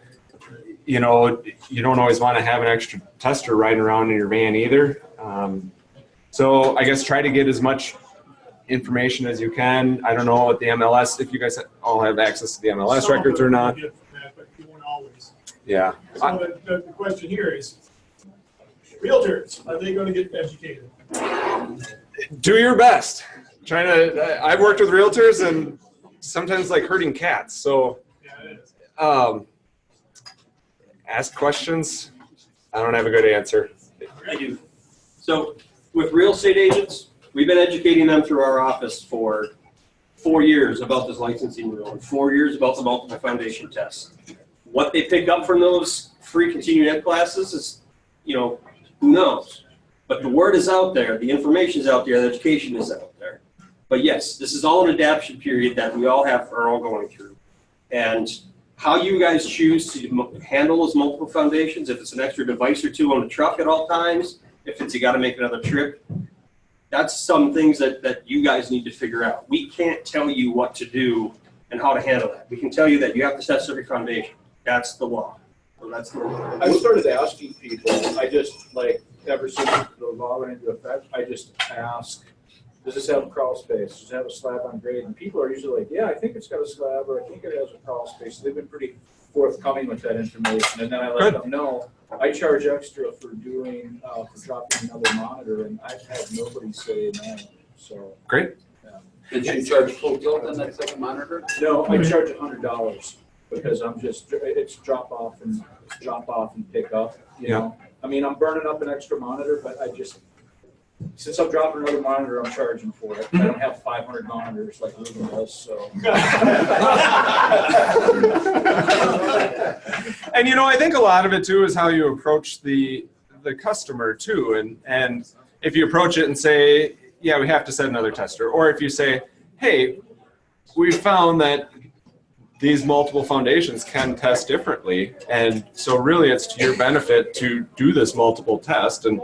you know, you don't always want to have an extra tester riding around in your van either. So I guess try to get as much information as you can. I don't know what the MLS, if you guys all have access to the MLS Some of records it or not. we get from that, but you won't always. Yeah. So the question here is, realtors, are they going to get educated? Do your best. I've worked with realtors and sometimes like herding cats. So Yeah, it is. ask questions. I don't have a good answer. I do. So with real estate agents, we've been educating them through our office for 4 years about this licensing rule and 4 years about the multiple foundation tests. What they pick up from those free continuing ed classes is, you know, who knows? But the word is out there, the information is out there, the education is out there. But yes, this is all an adaptation period that we all are all going through. And how you guys choose to handle those multiple foundations, if it's an extra device or two on the truck at all times, if it's you got to make another trip, that's some things that you guys need to figure out. We can't tell you what to do and how to handle that. We can tell you that you have to test every foundation. That's the law. So that's the law. I started asking people, I just like, ever since the law went into effect, I just ask, does this have a crawl space? Does it have a slab on grade? And people are usually like, yeah, I think it's got a slab, or I think it has a crawl space. They've been pretty forthcoming with that information. And then I let them know, I charge extra for doing, for dropping another monitor, and I've had nobody say no. So. Great. Did you charge full tilt on that second monitor? No, I charge $100 because I'm just, it's drop off and pick up, you know. I mean, I'm burning up an extra monitor, but I just, since I'm dropping another monitor, I'm charging for it. I don't have 500 monitors like Ruben does, so. And you know, I think a lot of it too is how you approach the customer too. And if you approach it and say, yeah, we have to set another tester, or if you say, hey, we found that these multiple foundations can test differently, and so really it's to your benefit to do this multiple test, and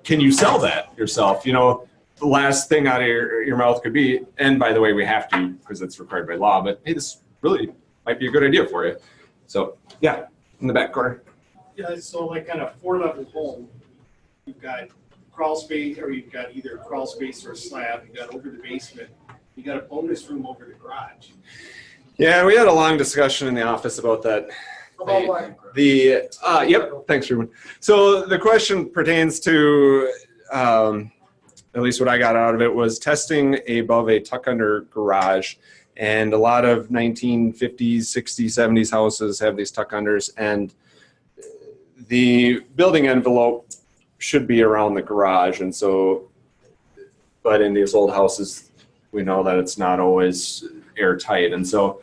can you sell that yourself? You know, the last thing out of your mouth could be, and by the way, we have to because it's required by law, but hey, this really might be a good idea for you. So yeah, in the back corner. Yeah, so like on a 4-level home, you've got crawl space, or you've got either a crawl space or a slab, you've got over the basement, you got a bonus room over the garage. Yeah, we had a long discussion in the office about that. About what? Yep, thanks, Ruben. So the question pertains to, at least what I got out of it, was testing above a tuck-under garage. And a lot of 1950s, 60s, 70s houses have these tuck unders, and the building envelope should be around the garage. And so, but in these old houses, we know that it's not always airtight. And so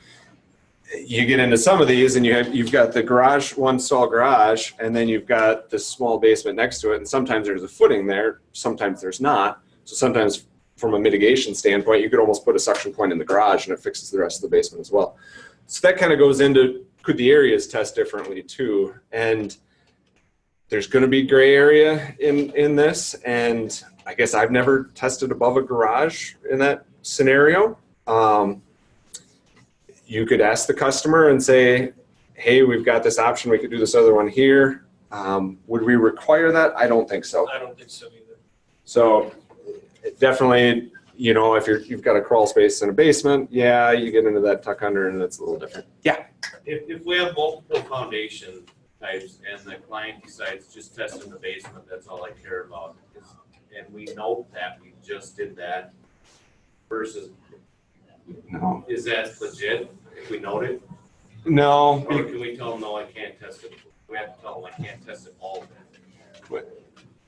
you get into some of these and you've got the garage, one stall garage, and then you've got this small basement next to it. And sometimes there's a footing there, sometimes there's not. So sometimes from a mitigation standpoint, you could almost put a suction point in the garage and it fixes the rest of the basement as well. So that kind of goes into, could the areas test differently too? And there's going to be gray area in this. And I guess I've never tested above a garage in that scenario. You could ask the customer and say, hey, we've got this option. We could do this other one here. Would we require that? I don't think so. I don't think so either. So definitely, you know, if you've got a crawl space in a basement, yeah, you get into that tuck under and it's a little different. Yeah. If we have multiple foundation types and the client decides just test in the basement, that's all I care about. And we know that we just did that versus, No. is that legit if we note it? No. Or can we tell them, no, I can't test it? We have to tell them I can't test it all.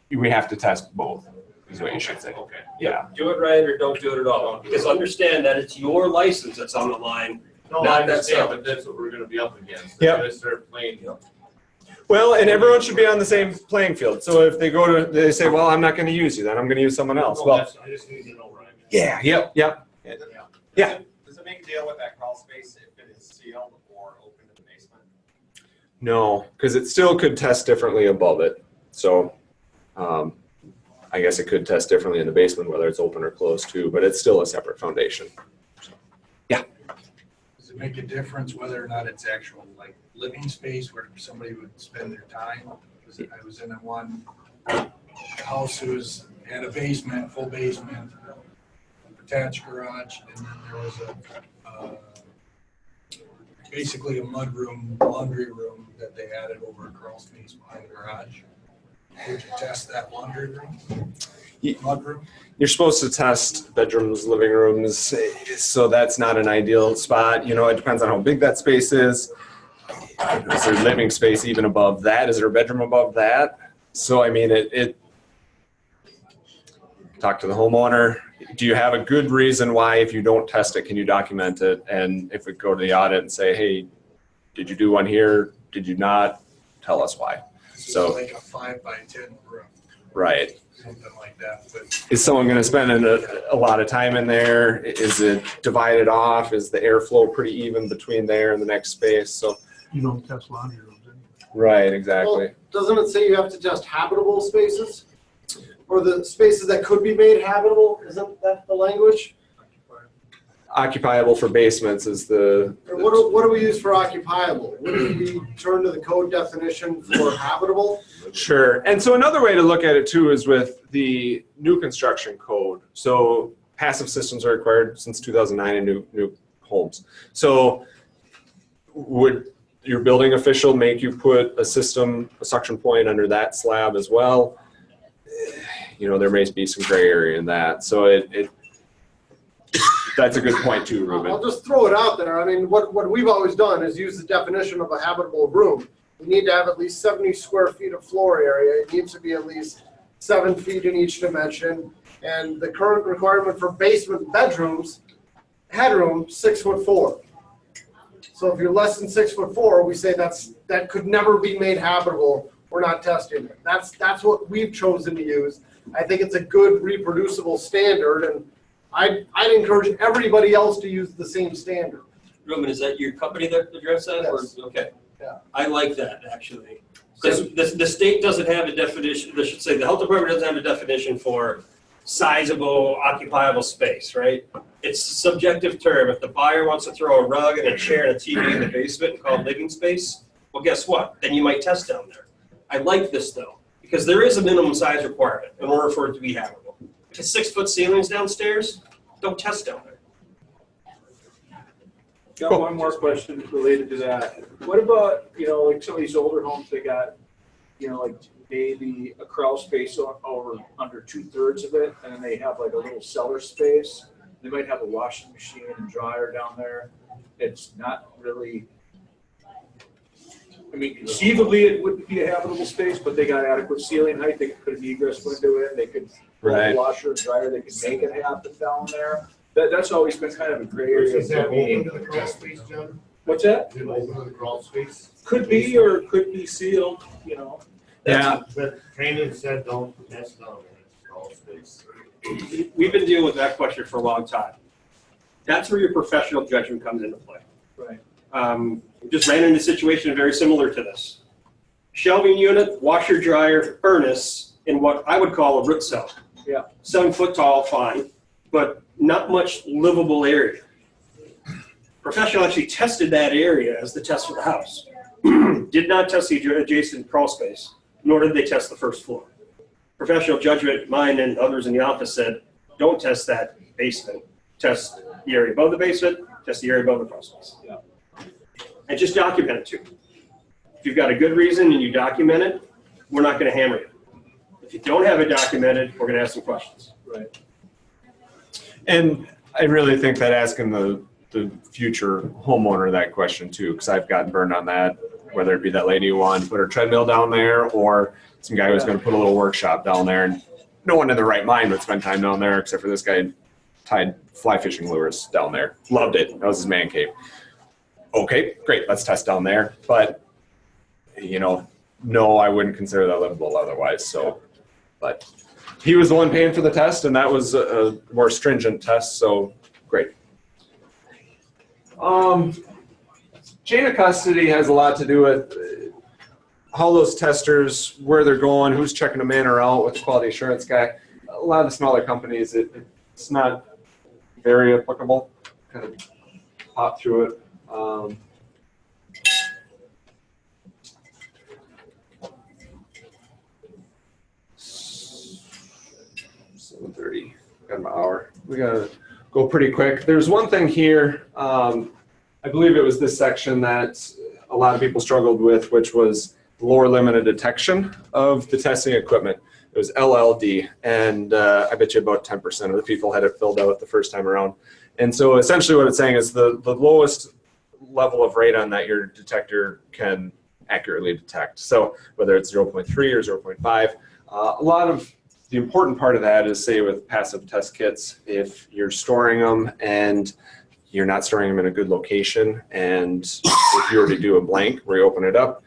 We have to test both, is what you should say. Okay. Yeah. Do it right or don't do it at all. Because understand that it's your license that's on the line. No, Not I that understand, stuff. but that's what we're gonna be up against. Yep. They're gonna start playing. Well, and everyone should be on the same playing field. So if they say, well, I'm not going to use you, then I'm going to use someone else. No, Well, that's- I just need to know where I'm at. yeah, yep. Yeah. Does it make a deal with that crawl space if it is sealed or open to the basement? No, because it still could test differently above it. So I guess it could test differently in the basement, whether it's open or closed too, but it's still a separate foundation. Does it make a difference whether or not it's actual like living space where somebody would spend their time? I was in one house who had a basement, full basement, attached garage, and then there was basically a mud room, laundry room that they added over a crawl space behind the garage. Would you test that laundry room? Mud room? You're supposed to test bedrooms, living rooms, so that's not an ideal spot. You know, it depends on how big that space is. Is there living space even above that? Is there a bedroom above that? So, I mean, talk to the homeowner. Do you have a good reason why, if you don't test it, can you document it? And if we go to the audit and say, hey, did you do one here? Did you not? Tell us why. So like a 5x10 room. Right. Something like that. But is someone going to spend a lot of time in there? Is it divided off? Is the airflow pretty even between there and the next space? So you don't test laundry rooms anyway. right, exactly. Well, doesn't it say you have to test habitable spaces? Or the spaces that could be made habitable? Isn't that the language? Occupiable for basements is the. Or what do we use for occupiable? Wouldn't we turn to the code definition for habitable? Sure. And so another way to look at it too is with the new construction code. So passive systems are required since 2009 in new homes. So would your building official make you put a suction point under that slab as well? You know, there may be some gray area in that. So that's a good point too, Ruben. I'll just throw it out there. I mean, what we've always done is use the definition of a habitable room. We need to have at least 70 square feet of floor area. It needs to be at least 7 feet in each dimension. And the current requirement for basement bedrooms, headroom, 6'4". So if you're less than 6'4", we say that could never be made habitable. We're not testing it. That's what we've chosen to use. I think it's a good reproducible standard, and I'd encourage everybody else to use the same standard. Ruben, is that your company that addressed that? Yes. Or, okay. Yeah. I like that, actually. Because the state doesn't have a definition, I should say, the health department doesn't have a definition for sizable, occupiable space, right? It's a subjective term. If the buyer wants to throw a rug and a chair and a TV in the basement and call it living space, well, guess what? Then you might test down there. I like this, though, because there is a minimum size requirement in order for it to be habitable. If it's 6-foot ceilings downstairs, don't test down there. Got one more question related to that. What about, like some of these older homes, they got, like maybe a crawl space over under 2/3 of it, and then they have like a little cellar space. They might have a washing machine and dryer down there. It's not really, I mean, conceivably it wouldn't be a habitable space, but they got adequate ceiling height. They could put an egress window in. They could put a washer and dryer. They could make it happen down there. That's always been kind of a gray area. Is that open to the crawl space, John? What's that? Is it open to the crawl space? Could be, or could be sealed, you know. Yeah. But training said don't mess down in the crawl space. We've been dealing with that question for a long time. That's where your professional judgment comes into play. Right. We just ran into a situation very similar to this. Shelving unit, washer, dryer, furnace in what I would call a root cell. Yeah. 7 foot tall, fine, but not much livable area. Professional actually tested that area as the test for the house. Did not test the adjacent crawl space, nor did they test the first floor. Professional judgment, mine and others in the office said, don't test that basement. Test the area above the basement, test the area above the crawl space. Yeah. And just document it too. If you've got a good reason and you document it, we're not going to hammer you. If you don't have it documented, we're going to ask some questions. Right. And I really think that asking the future homeowner that question too, because I've gotten burned on that, whether it be that lady who wanted to put her treadmill down there or some guy who's going to put a little workshop down there, and no one in their right mind would spend time down there except for this guy tied fly fishing lures down there. Loved it. That was his man cave. Okay, great. Let's test down there. But, you know, no, I wouldn't consider that livable otherwise. So, but he was the one paying for the test, and that was a more stringent test. So great. Chain of custody has a lot to do with how those testers, where they're going, who's checking them in or out with the quality assurance guy. A lot of the smaller companies, it's not very applicable. Kind of hop through it. 7:30. Got an hour. We gotta go pretty quick. There's one thing here. I believe it was this section that a lot of people struggled with, which was lower limit of detection of the testing equipment. It was LLD, and I bet you about 10% of the people had it filled out the first time around. And so essentially what it's saying is the lowest level of radon that your detector can accurately detect. So whether it's 0.3 or 0.5, a lot of the important part of that is, say with passive test kits, if you're storing them and you're not storing them in a good location, and if you were to do a blank where you open it up,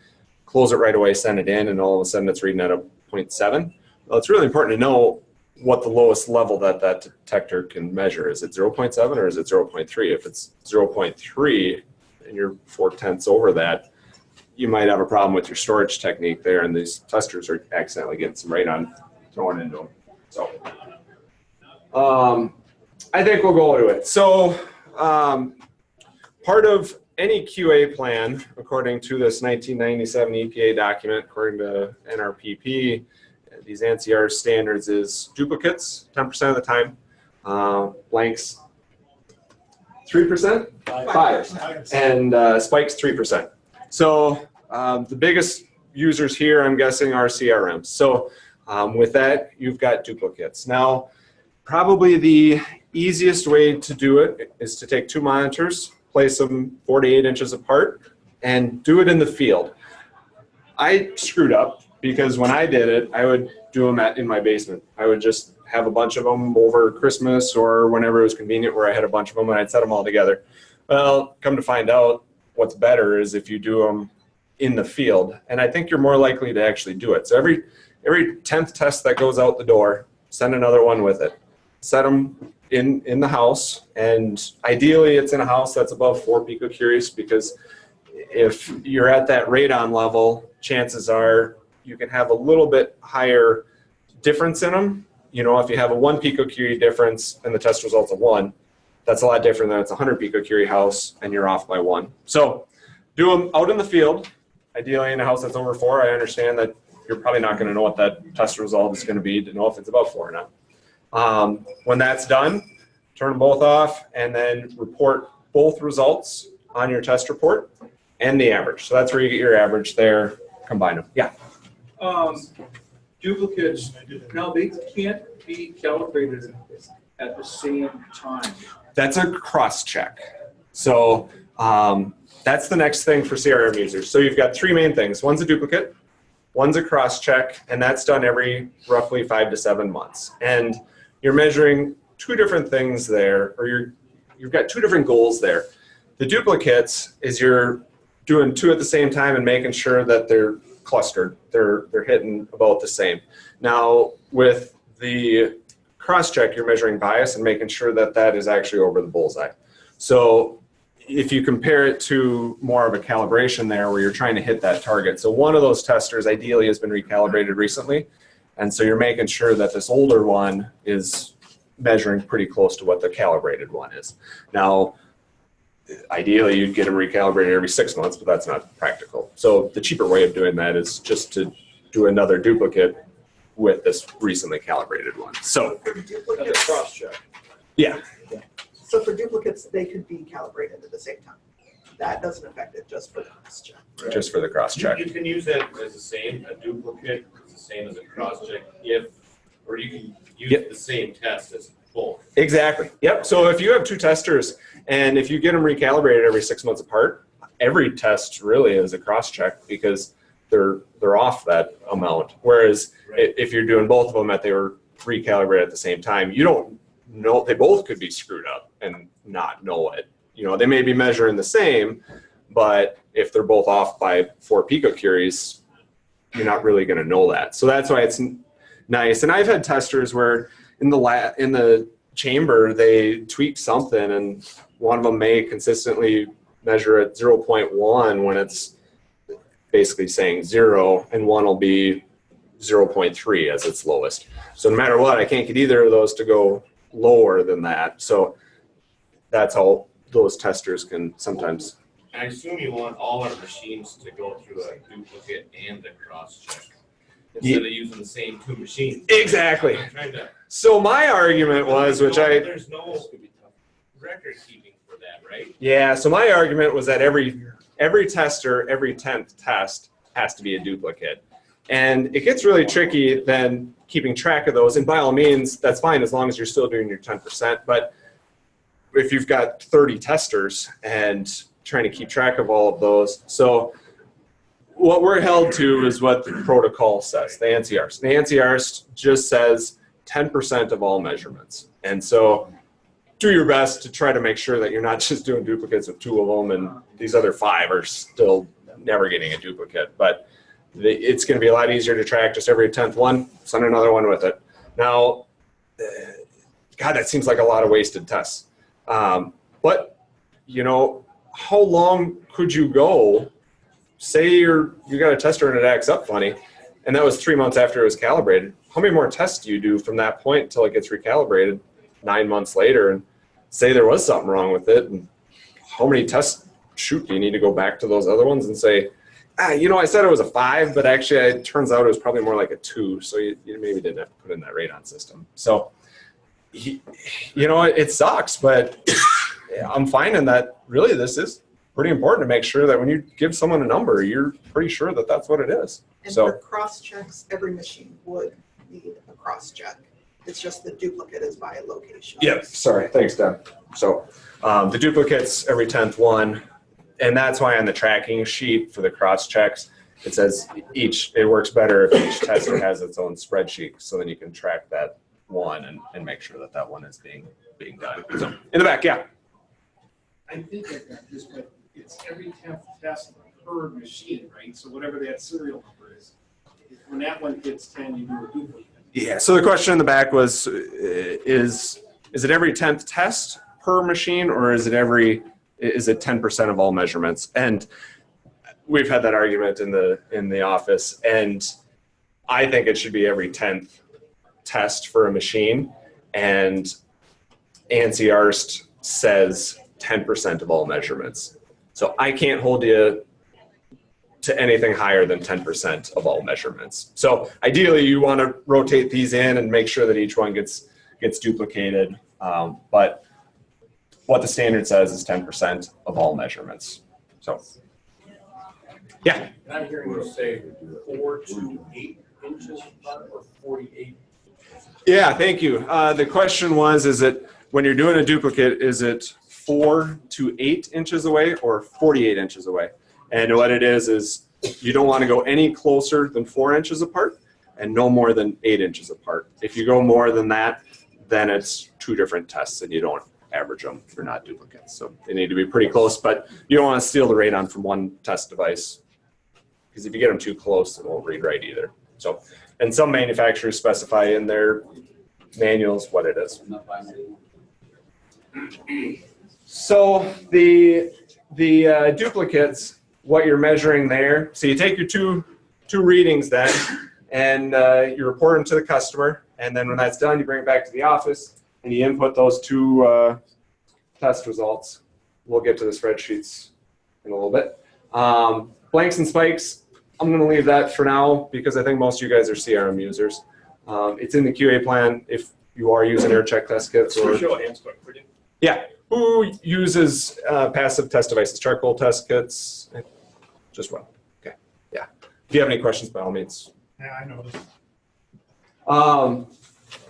close it right away, send it in, and all of a sudden it's reading at a 0.7. Well, it's really important to know what the lowest level that detector can measure. Is it 0.7 or is it 0.3? If it's 0.3 and you're 4/10 over that, you might have a problem with your storage technique there, and these testers are accidentally getting some radon thrown into them. So I think we'll go to it. So part of any QA plan, according to this 1997 EPA document, according to NRPP, these NCR standards, is duplicates 10% of the time, blanks 3%, 5%, and spikes 3%. So the biggest users here, I'm guessing, are CRMs. So with that, you've got duplicates. Now, probably the easiest way to do it is to take 2 monitors, place them 4 to 8 inches apart, and do it in the field. I screwed up because when I did it, I would do them in my basement. I would just have a bunch of them over Christmas or whenever it was convenient where I had a bunch of them, and I'd set them all together. Well, come to find out, what's better is if you do them in the field, and I think you're more likely to actually do it. So every 10th test that goes out the door, send another one with it. Set them in the house, and ideally it's in a house that's above 4 picocuries, because if you're at that radon level, chances are you can have a little bit higher difference in them. You know, if you have a 1 picocurie difference and the test results of 1, that's a lot different than it's a 100 picocurie house and you're off by 1. So do them out in the field, ideally in a house that's over 4. I understand that you're probably not going to know what that test result is going to be to know if it's above 4 or not. When that's done, turn them both off and then report both results on your test report and the average. So that's where you get your average there, combine them. Yeah. Duplicates, now they can't be calibrated at the same time? That's a cross-check. So that's the next thing for CRM users. So you've got three main things. One's a duplicate, one's a cross-check, and that's done every roughly 5 to 7 months. And you're measuring two different things there, or you've got two different goals there. The duplicates is you're doing two at the same time and making sure that they're clustered. They're hitting about the same. Now with the cross-check, you're measuring bias and making sure that that is actually over the bullseye. So if you compare it to more of a calibration there where you're trying to hit that target. So one of those testers ideally has been recalibrated recently. And so you're making sure that this older one is measuring pretty close to what the calibrated one is. Now, ideally you'd get them recalibrated every 6 months, but that's not practical. So the cheaper way of doing that is just to do another duplicate with this recently calibrated one. So For That's a duplicates, cross-check. yeah, so for duplicates, they could be calibrated at the same time. That doesn't affect it, just for the cross-check. just for the cross-check. You can use that as the same, a duplicate is the same as a cross-check or you can use the same test as both. Exactly. Yep. So if you have two testers and if you get them recalibrated every 6 months apart, every test really is a cross-check because they're off that amount. Whereas if you're doing both of them that they were recalibrated at the same time, you don't know, they both could be screwed up and not know it. You know, they may be measuring the same, but if they're both off by 4 picocuries, you're not really going to know that. So that's why it's nice. And I've had testers where in the chamber they tweak something, and one of them may consistently measure at 0.1 when it's basically saying 0, and one will be 0.3 as its lowest. So no matter what, I can't get either of those to go lower than that. So that's how those testers can sometimes. I assume you want all our machines to go through a duplicate and a cross-check instead of using the same two machines. Exactly. I'm trying to, So my argument was, there's no record keeping for that, right? Yeah, so my argument was that every tester, every 10th test has to be a duplicate. And it gets really tricky then keeping track of those. And by all means, that's fine as long as you're still doing your 10%. But if you've got 30 testers and trying to keep track of all of those. So what we're held to is what the protocol says, the ANSI ARST. The ANSI ARST just says 10% of all measurements. And so do your best to try to make sure that you're not just doing duplicates of 2 of them and these other 5 are still never getting a duplicate. But it's going to be a lot easier to track just every 10th one, send another one with it. Now, God, that seems like a lot of wasted tests. But, you know, how long could you go? Say you got a tester and it acts up funny, and that was 3 months after it was calibrated. How many more tests do you do from that point until it gets recalibrated 9 months later? And say there was something wrong with it, and how many tests do you need to go back to those other ones and say, you know, I said it was a 5, but actually it turns out it was probably more like a 2, so you maybe didn't have to put in that radon system. So, you know, it sucks, but I'm finding that really this is pretty important to make sure that when you give someone a number, you're pretty sure that that's what it is. And So for cross-checks, every machine would need a cross-check. It's just the duplicate is by location. Yep, sorry, thanks, Deb. So the duplicates every 10th one, and that's why on the tracking sheet for the cross checks, it says it works better if each tester has its own spreadsheet, so then you can track that one and make sure that that one is being done. So in the back, yeah. I think I got this, but it's every 10th test per machine, right? So whatever that serial number is, when that one hits 10, you do a duplicate. Yeah, so the question in the back was, is it every 10th test per machine, or is it 10% of all measurements? And we've had that argument in the office, and I think it should be every 10th test for a machine, and ANSI ARST says 10% of all measurements. So I can't hold you to anything higher than 10% of all measurements. So ideally you want to rotate these in and make sure that each one gets duplicated. But what the standard says is 10% of all measurements. So, yeah. And I'm hearing you say 4 to 8 inches apart or 48. Yeah, thank you. The question was, is it, when you're doing a duplicate, is it 4 to 8 inches away or 48 inches away? And what it is you don't want to go any closer than 4 inches apart and no more than 8 inches apart. If you go more than that, then it's 2 different tests and you don't average them. They're not duplicates. So they need to be pretty close, but you don't want to steal the radon from one test device, because if you get them too close, it won't read right either. So, and some manufacturers specify in their manuals what it is. So the duplicates, what you're measuring there, so you take your two readings then, and you report them to the customer, and then when that's done, you bring it back to the office, and you input those 2 test results. We'll get to the spreadsheets in a little bit. Blanks and spikes, I'm going to leave that for now because I think most of you guys are CRM users. It's in the QA plan if you are using air check test kits. Or, show of hands quick, would you? Yeah. Who uses passive test devices? Charcoal test kits? Just one. Okay. Yeah. If you have any questions, by all means. Yeah, I know this.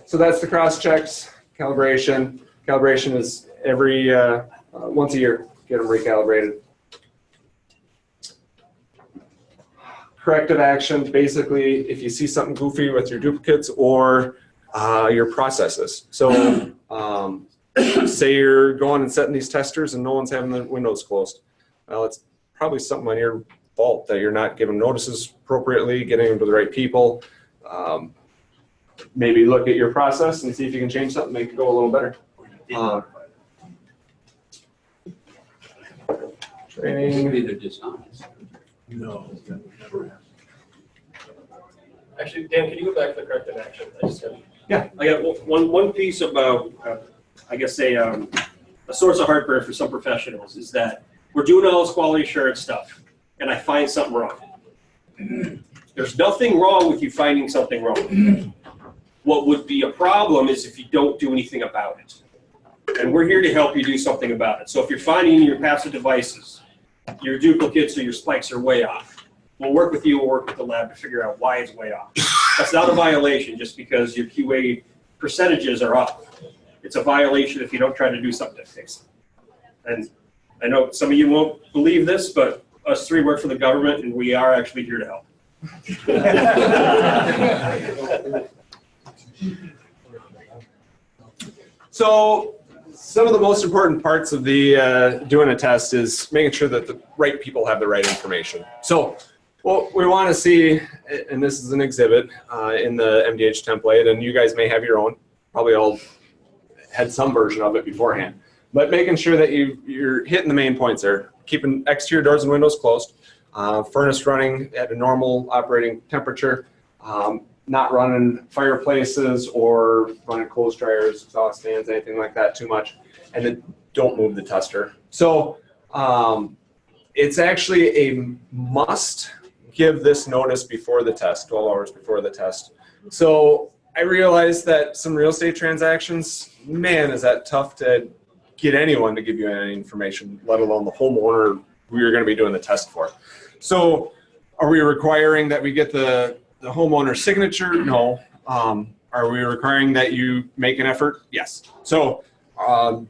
So that's the cross checks, calibration. Calibration is every once a year, get them recalibrated. Corrective action, basically, if you see something goofy with your duplicates or your processes. So say you're going and setting these testers and no one's having the windows closed. Well, it's probably something on your fault that you're not giving notices appropriately, getting them to the right people. Maybe look at your process and see if you can change something, make it go a little better. Training. Maybe they're dishonest. No, that would never happen. Actually, Dan, can you go back to the corrective action? Yeah. I got one piece about, I guess, a source of heartburn for some professionals is that we're doing all this quality assurance stuff, and I find something wrong. There's nothing wrong with you finding something wrong. What would be a problem is if you don't do anything about it. And we're here to help you do something about it. So if you're finding your passive devices, your duplicates or your spikes are way off, we'll work with you, we'll work with the lab to figure out why it's way off. That's not a violation just because your QA percentages are off. It's a violation if you don't try to do something to fix it. And I know some of you won't believe this, but us 3 work for the government and we are actually here to help. So some of the most important parts of the doing a test is making sure that the right people have the right information. So what we want to see, and this is an exhibit in the MDH template, and you guys may have your own, probably all had some version of it beforehand, but making sure that you're hitting the main points there, keeping exterior doors and windows closed, furnace running at a normal operating temperature, not running fireplaces or running clothes dryers, exhaust fans, anything like that too much, and then don't move the tester. So it's actually a must give this notice before the test, 12 hours before the test. So I realized that some real estate transactions, man, is that tough to get anyone to give you any information, let alone the homeowner who you're going to be doing the test for. So are we requiring that we get the homeowner's signature? No. Are we requiring that you make an effort? Yes. So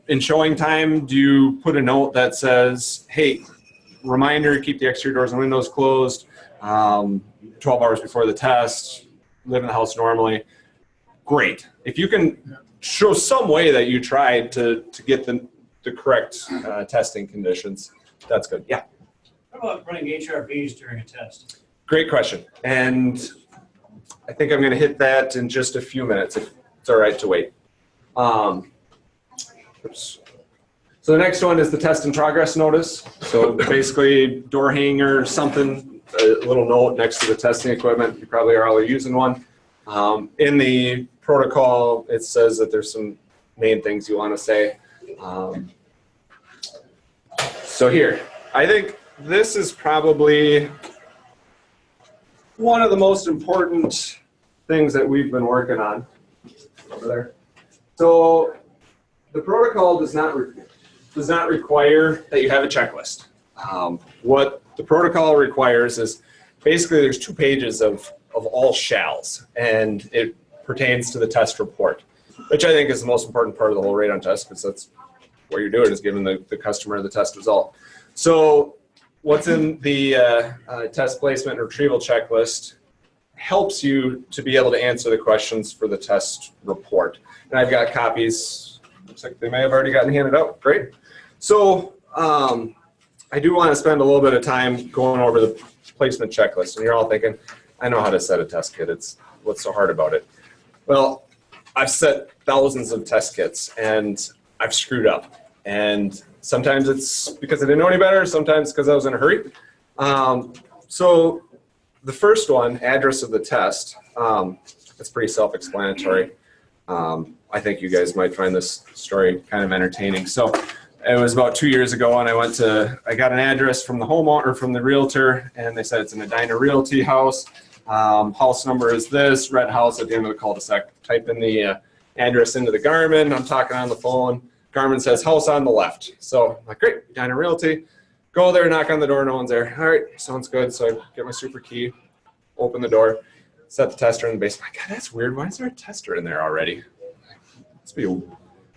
in showing time, do you put a note that says, hey, reminder, keep the exterior doors and windows closed, 12 hours before the test, live in the house normally? Great. If you can show some way that you tried to get the correct testing conditions, that's good. Yeah. What about running HRVs during a test? Great question. And I think I'm going to hit that in just a few minutes, if it's all right to wait. Oops. So the next one is the test in progress notice. So basically door hanger, something, a little note next to the testing equipment. You probably are all using one. In the protocol, it says that there's some main things you want to say. So here, I think this is probably one of the most important things that we've been working on over there. So the protocol does not require that you have a checklist. What the protocol requires is basically there's 2 pages of all shalls, and it pertains to the test report, which I think is the most important part of the whole radon test, because that's what you're doing is giving the customer the test result. So what's in the test placement and retrieval checklist helps you to be able to answer the questions for the test report. And I've got copies. Looks like they may have already gotten handed out. Great. So I do want to spend a little bit of time going over the placement checklist. And you're all thinking, I know how to set a test kit. What's so hard about it? Well, I've set thousands of test kits and I've screwed up. And sometimes it's because I didn't know any better. Sometimes because I was in a hurry. So the first one, address of the test, it's pretty self-explanatory. I think you guys might find this story kind of entertaining. So it was about 2 years ago, and I got an address from the homeowner, from the realtor, and they said it's an Edina Realty house. House number is this, red house at the end of the cul-de-sac. Type in the address into the Garmin. I'm talking on the phone. Garmin says house on the left. So I'm like, great, Edina Realty. Go there, knock on the door, no one's there. All right, sounds good. So I get my super key, open the door, set the tester in the basement. God, that's weird. Why is there a tester in there already? Must be a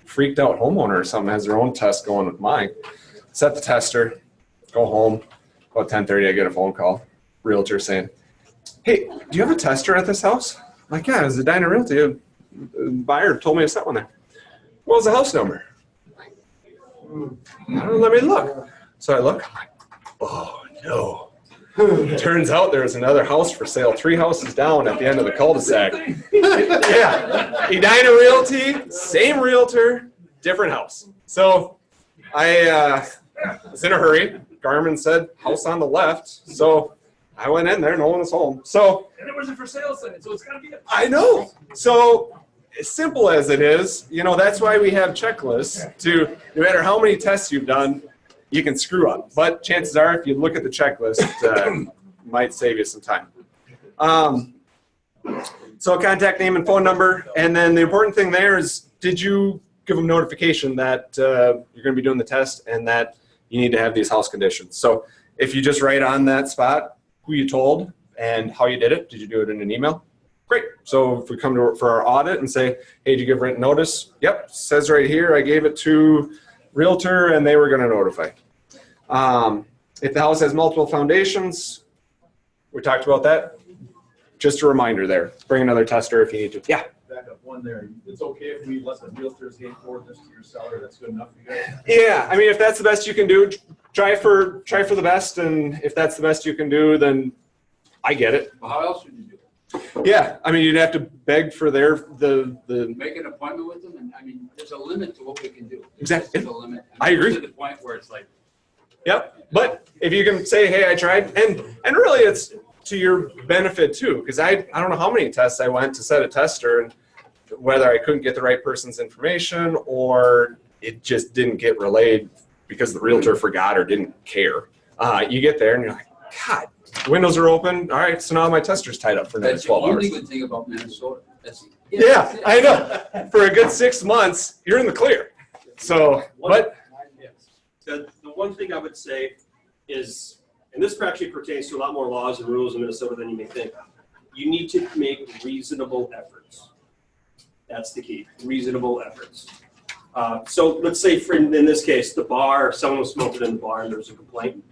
freaked out homeowner or something has their own test going with mine. Set the tester, go home. About 10:30, I get a phone call. Realtor saying, hey, do you have a tester at this house? I'm like, yeah, it was a Edina Realty. The buyer told me to set one there. What was the house number? Let me look. So I look, I'm like, oh no. Turns out there was another house for sale, 3 houses down at the end of the cul-de-sac. Yeah, Edina Realty, same realtor, different house. So I was in a hurry. Garmin said house on the left. So I went in there, no one was home. So And it wasn't for sale sign, so it's gotta be. I know. So as simple as it is, that's why we have checklists to, no matter how many tests you've done, you can screw up. But chances are, if you look at the checklist, it might save you some time. So contact name and phone number. And then the important thing there is, did you give them notification that you're going to be doing the test and that you need to have these house conditions? So if you just write on that spot who you told and how you did you do it in an email? Great. So if we come to for our audit and say, hey, did you give written notice? Yep, says right here, I gave it to realtor and they were going to notify. If the house has multiple foundations, we talked about that. Just a reminder there. Bring another tester if you need to. Yeah. Back up one there. It's okay if we let the realtors hand forward this to your seller. That's good enough for you guys? Yeah. I mean, if that's the best you can do, try for the best. And if that's the best you can do, then I get it. Well, how else would you do it? Yeah. I mean, you'd have to beg for the Make an appointment with them, and I mean, there's a limit to what we can do. Exactly. There's a limit. I agree. To the point where it's like. Yep. But if you can say, hey, I tried, and really it's to your benefit too, because I don't know how many tests I went to set a tester, and whether I couldn't get the right person's information or it just didn't get relayed because the realtor forgot or didn't care. You get there and you're like, God, windows are open. All right, so now my tester's tied up for another 12 hours. That's the only good thing about Minnesota. Yeah, I know. For a good 6 months, you're in the clear. So, but. The one thing I would say is, and this actually pertains to a lot more laws and rules in Minnesota than you may think, you need to make reasonable efforts. That's the key, reasonable efforts. So let's say in this case, the bar, someone was smoking in the bar and there was a complaint.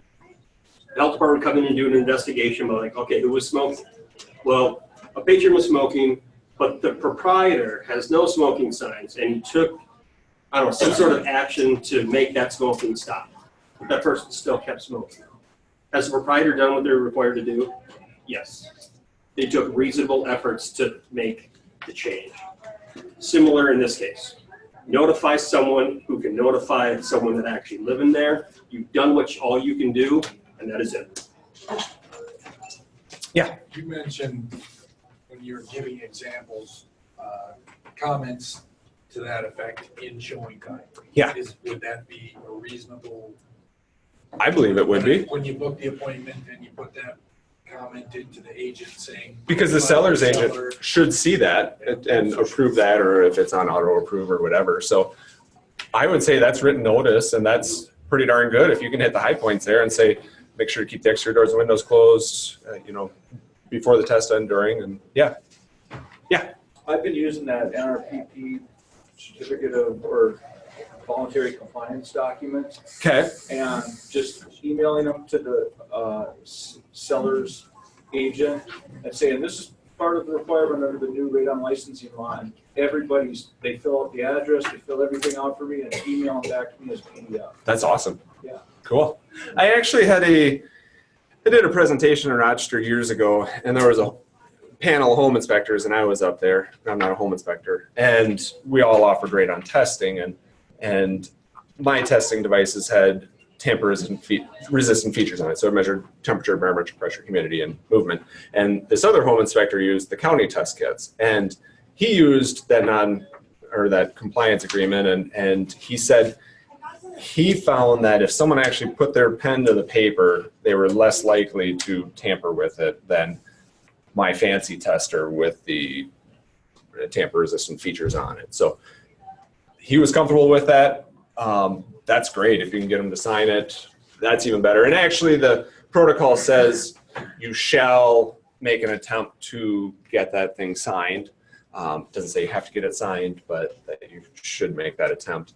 The health department would come in and do an investigation, but like, okay, who was smoking? Well, a patron was smoking, but the proprietor has no smoking signs and he took, I don't know, some sort of action to make that smoking stop. But that person still kept smoking. Has the proprietor done what they're required to do? Yes. They took reasonable efforts to make the change. Similar in this case. Notify someone who can notify someone that actually live in there. You've done all you can do, and that is it. Yeah. You mentioned when you're giving examples, comments to that effect in showing time. Yeah. Would that be a reasonable? I believe it would be. When you book the appointment and you put that comment into the agent saying. Because the seller's agent should see that and approve that, or if it's on auto approve or whatever. So I would say that's written notice, and that's pretty darn good. If you can hit the high points there and say, make sure to keep the exterior doors and windows closed, before the test and during, and yeah. I've been using that NRPP certificate of, or voluntary compliance document. Okay. And just emailing them to the seller's agent and saying, this is part of the requirement under the new radon licensing law. And they fill out the address, they fill everything out for me and email them back to me as PDF. That's awesome. Yeah. Cool. I actually I did a presentation in Rochester years ago, and there was a panel of home inspectors, and I was up there. I'm not a home inspector, and we all offered radon testing, and my testing devices had tamper-resistant features on it, so it measured temperature, barometric pressure, humidity, and movement. And this other home inspector used the county test kits, and he used that compliance agreement, and he said he found that if someone actually put their pen to the paper, they were less likely to tamper with it than my fancy tester with the tamper-resistant features on it. So he was comfortable with that. That's great. If you can get them to sign it, that's even better. And actually, the protocol says you shall make an attempt to get that thing signed. It doesn't say you have to get it signed, but that you should make that attempt.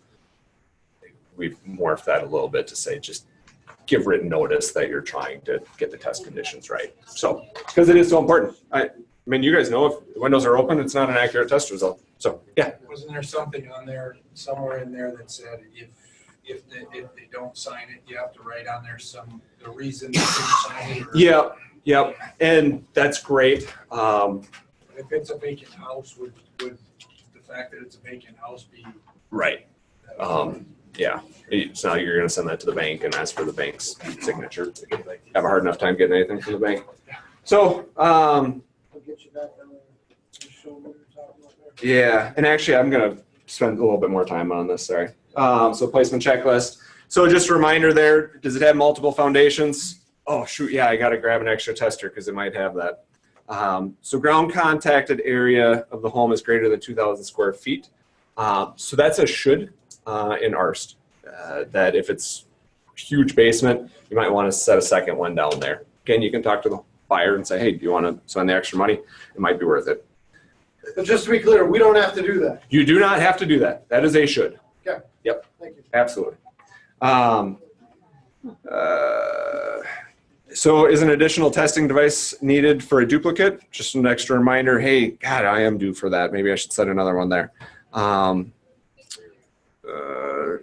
We've morphed that a little bit to say just give written notice that you're trying to get the test conditions right. So, because it is so important. I mean, you guys know if windows are open, it's not an accurate test result. So, yeah. Wasn't there something on there, somewhere in there that said if they don't sign it, you have to write on there the reason they didn't sign it? Or, Yep. And that's great. If it's a vacant house, would the fact that it's a vacant house be? Right. Yeah. It's not you're going to send that to the bank and ask for the bank's signature. Have a hard enough time getting anything from the bank. So, I'll get you back on the shoulder talking about there. yeah. And actually, I'm going to spend a little bit more time on this. Sorry. So placement checklist. So just a reminder there, does it have multiple foundations? Oh, shoot. Yeah, I got to grab an extra tester because it might have that. So ground contacted area of the home is greater than 2,000 square feet. So that's a should in ARST, that if it's a huge basement, you might want to set a second one down there. Again, you can talk to the buyer and say, hey, do you want to spend the extra money? It might be worth it. But just to be clear, we don't have to do that. You do not have to do that. That is a should. Okay. Yep. Thank you. Absolutely. So is an additional testing device needed for a duplicate? Just an extra reminder, hey, God, I am due for that. Maybe I should set another one there.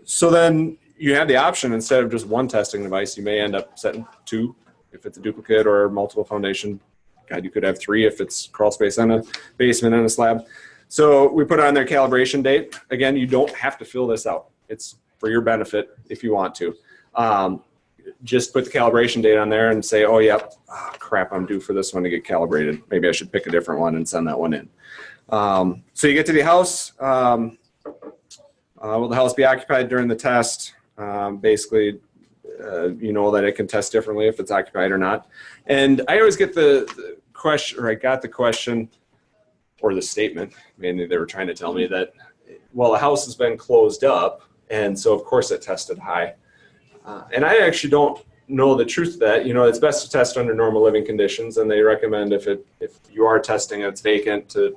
So then you have the option, instead of just one testing device, you may end up setting two if it's a duplicate or multiple foundation. God, you could have three if it's crawl space and a basement and a slab. So we put on their calibration date. Again, you don't have to fill this out. It's for your benefit if you want to. Just put the calibration date on there and say, oh, yep, crap, I'm due for this one to get calibrated. Maybe I should pick a different one and send that one in. So you get to the house. Will the house be occupied during the test? Basically, you know that it can test differently if it's occupied or not. And I always get the question, or I got the question, or the statement, mainly they were trying to tell me that, well, the house has been closed up, and so of course it tested high. And I actually don't know the truth of that. You know, it's best to test under normal living conditions, and they recommend if you are testing and it's vacant to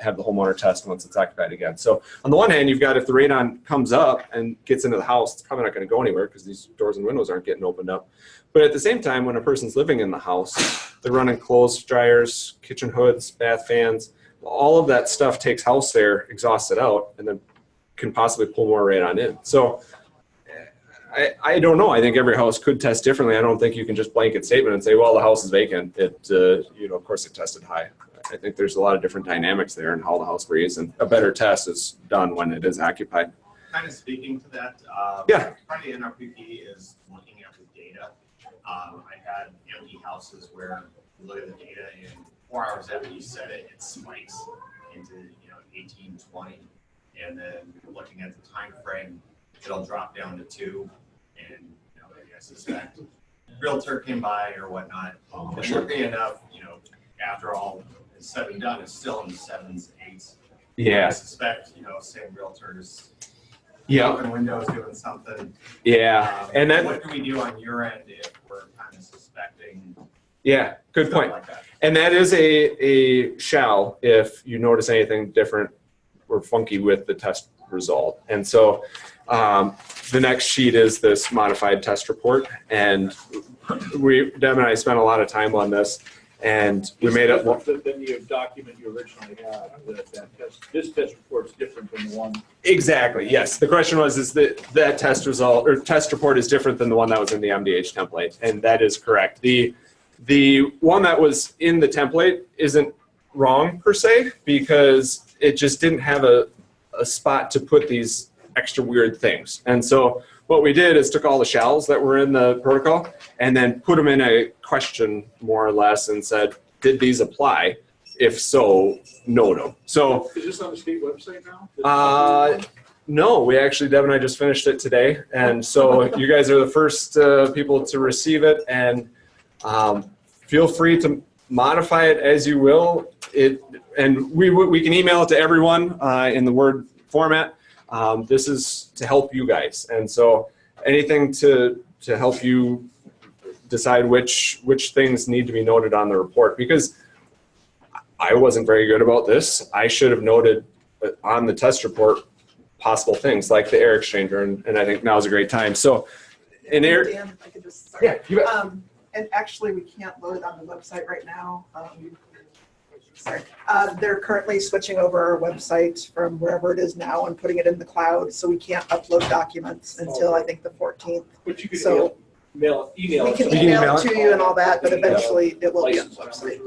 have the homeowner test once it's occupied again. So on the one hand, you've got, if the radon comes up and gets into the house, it's probably not going to go anywhere because these doors and windows aren't getting opened up. But at the same time, when a person's living in the house, they're running clothes dryers, kitchen hoods, bath fans, all of that stuff takes house air, exhausts it out, and then can possibly pull more radon in. So I don't know. I think every house could test differently. I don't think you can just blanket statement and say, well, the house is vacant. It, of course it tested high. I think there's a lot of different dynamics there in how the house breathes, and a better test is done when it is occupied. Kind of speaking to that, yeah. Part of the NRPP is looking at the data. I had empty houses where you look at the data and 4 hours after you set it, it spikes into 18, 20, and then looking at the time frame, it'll drop down to 2, and I suspect realtor came by or whatnot. And luckily enough, after all is said and done, it's still in the 7s, 8s. Yeah. I suspect, same realtors. Yeah. Open windows doing something. Yeah. And then what do we do on your end if we're kind of suspecting Yeah, good point. And that is a shall if you notice anything different or funky with the test result. And so the next sheet is this modified test report. And Deb and I spent a lot of time on this, and we made it. Then you document you originally had, that test, this test report is different than the one. Exactly, yes. The question was, is that test result or test report is different than the one that was in the MDH template, and that is correct. The one that was in the template isn't wrong per se, because it just didn't have a spot to put these extra weird things. And so what we did is took all the shalls that were in the protocol and then put them in a question more or less and said, did these apply? If so, note them. So is this on the state website now? No, we actually, Deb and I just finished it today. And so you guys are the first people to receive it, and feel free to modify it as you will. And we can email it to everyone in the Word format. This is to help you guys, and so anything to help you decide which things need to be noted on the report, because I wasn't very good about this. I should have noted on the test report possible things like the air exchanger, and I think now is a great time. So in air, Dan, if I could just, sorry. Yeah, you bet. And actually, we can't load it on the website right now. Sorry. They're currently switching over our website from wherever it is now and putting it in the cloud, so we can't upload documents until I think the 14th. But you could So email we can email it to you and all that, but eventually it will be on the website.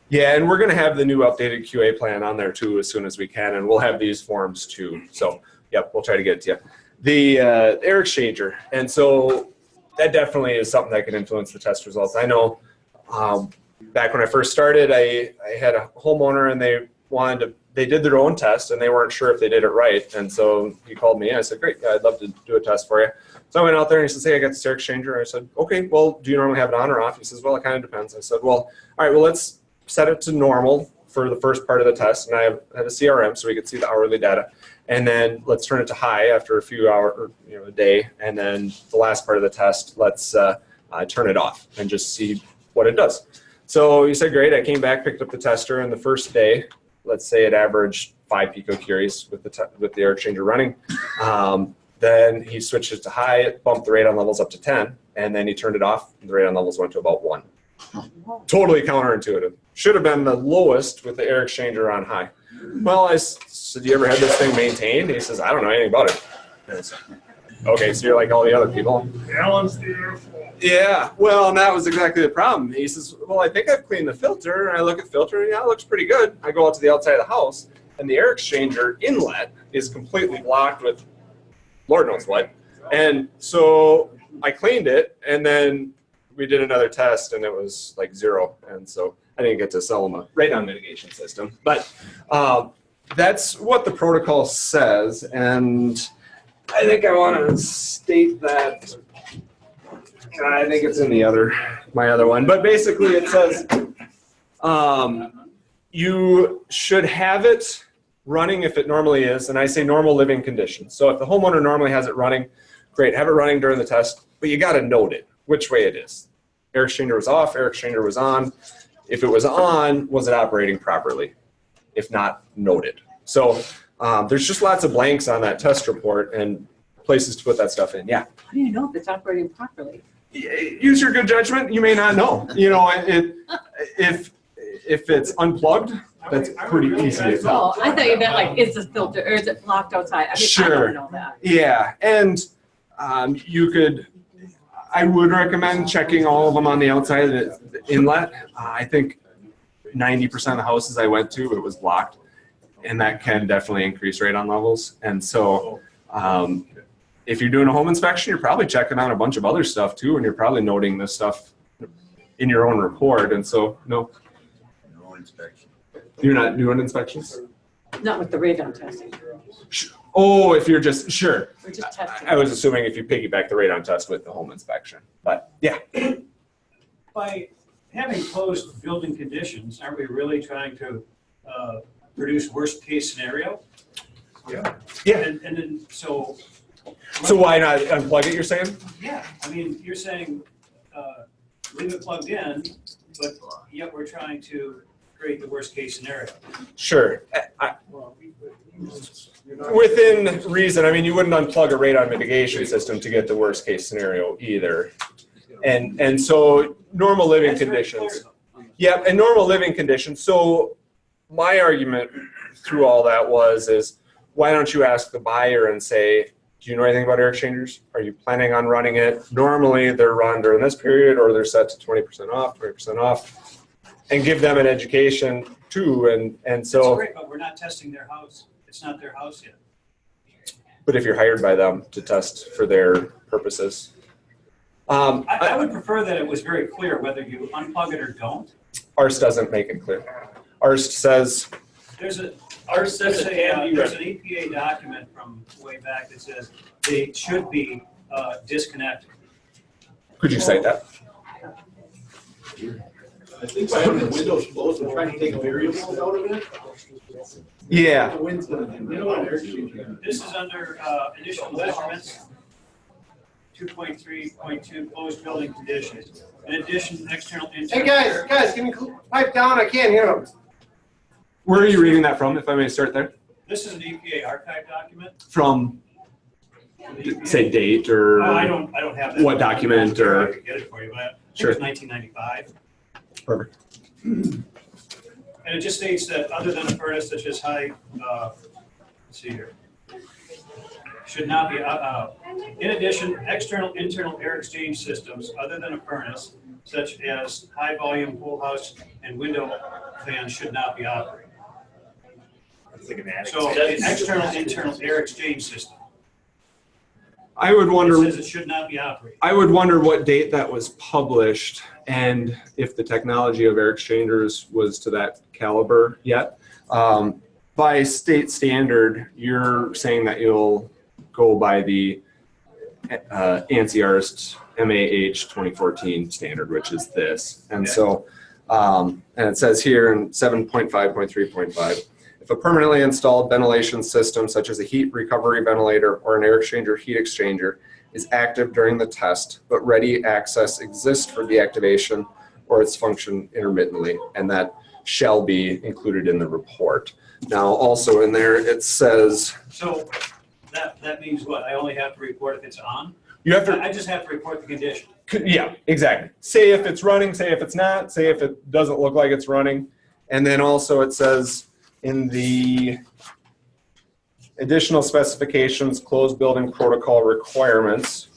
Yeah, and we're going to have the new updated QA plan on there too as soon as we can, and we'll have these forms too. So, yep, we'll try to get it to you. The air exchanger, and so that definitely is something that can influence the test results. I know back when I first started, I had a homeowner, and they did their own test, and they weren't sure if they did it right. And so he called me, and I said, great, yeah, I'd love to do a test for you. So I went out there, and he says, hey, I got this air exchanger. I said, okay, well, do you normally have it on or off? He says, well, it kind of depends. I said, well, all right, well, let's set it to normal for the first part of the test. And I had a CRM so we could see the hourly data. And then let's turn it to high after a few hours, or a day. And then the last part of the test, let's turn it off and just see what it does. So he said, great. I came back, picked up the tester, and the first day, let's say it averaged 5 picocuries with the air exchanger running. Then he switched it to high, bumped the radon levels up to 10, and then he turned it off, and the radon levels went to about 1. Totally counterintuitive. Should have been the lowest with the air exchanger on high. Well, I said, you ever had this thing maintained? He says, I don't know anything about it. And I said, okay, so you're like all the other people. Balance the airflow. Yeah, well, and that was exactly the problem. He says, well, I think I've cleaned the filter, and I look at the filter, and yeah, it looks pretty good. I go out to the outside of the house, and the air exchanger inlet is completely blocked with Lord knows what. And so I cleaned it, and then we did another test, and it was like 0. And so I didn't get to sell them a radon mitigation system. But that's what the protocol says, and I think I want to state that. I think it's in my other one. But basically it says you should have it running if it normally is, and I say normal living conditions. So if the homeowner normally has it running, great, have it running during the test, but you got to note it, which way it is. Air exchanger was off, air exchanger was on. If it was on, was it operating properly? If not, noted. So there's just lots of blanks on that test report and places to put that stuff in. Yeah. How do you know if it's operating properly? Use your good judgment. You may not know. If it's unplugged, that's pretty easy to tell. Oh, I thought you meant like, is this filter or is it blocked outside? I mean, Sure. I don't know that. Yeah, and I would recommend checking all of them on the outside of the inlet. I think 90% of the houses I went to, it was blocked, and that can definitely increase radon levels. And so if you're doing a home inspection, you're probably checking on a bunch of other stuff too, and you're probably noting this stuff in your own report. And so, no inspection. You're not doing inspections? Not with the radon testing. Oh, if you're just, sure. We're just testing. I was assuming if you piggyback the radon test with the home inspection, but yeah. By having closed building conditions, aren't we really trying to produce worst case scenario? Yeah. Yeah. And then, so why not unplug it, you're saying? Yeah, I mean, you're saying leave it plugged in, but yet we're trying to create the worst case scenario. Sure. Within reason, I mean, you wouldn't unplug a radon mitigation system to get the worst case scenario either. And so normal living That's very conditions. clear. Yeah, and normal living conditions. So my argument through all that is why don't you ask the buyer and say, do you know anything about air exchangers? Are you planning on running it? Normally they're run during this period or they're set to 20% off, and give them an education too. And so. That's great, but we're not testing their house. It's not their house yet. But if you're hired by them to test for their purposes. I would prefer that it was very clear whether you unplug it or don't. Ours doesn't make it clear. Ours says. There's an says it can be there's an EPA document from way back that says they should be disconnected. Could you cite that? I think by having the windows closed, we're trying to take variables out of it. Yeah. The wind's gonna do. You know what air exchange. This is under initial measurements, 2.3.2 closed building conditions. In addition, external, Hey internal. guys, can you pipe down? I can't hear them. Where are you reading that from, if I may start there? This is an EPA archive document. From, from the EPA. say, date or Oh, I don't have that. what document or. I could get it for you, but I think Sure. it's 1995. Perfect. And it just states that other than a furnace such as high, let's see here, should not be, in addition, external, internal air exchange systems other than a furnace such as high volume pool house and window fans should not be operated. It's like an attic. So an external, internal air exchange system. I would wonder. It says it should not be operated. I would wonder what date that was published and if the technology of air exchangers was to that caliber yet. By state standard, you're saying that you'll go by the ANSI ARST MAH 2014 standard, which is this. And so, and it says here in 7.5.3.5, if a permanently installed ventilation system such as a heat recovery ventilator or an air exchanger heat exchanger is active during the test, but ready access exists for deactivation or its function intermittently, and that shall be included in the report. Now, also in there, it says. So that means what? I only have to report if it's on? You have to. I just have to report the condition. Yeah, exactly. Say if it's running, say if it's not, say if it doesn't look like it's running. And then also it says in the additional specifications, closed building protocol requirements.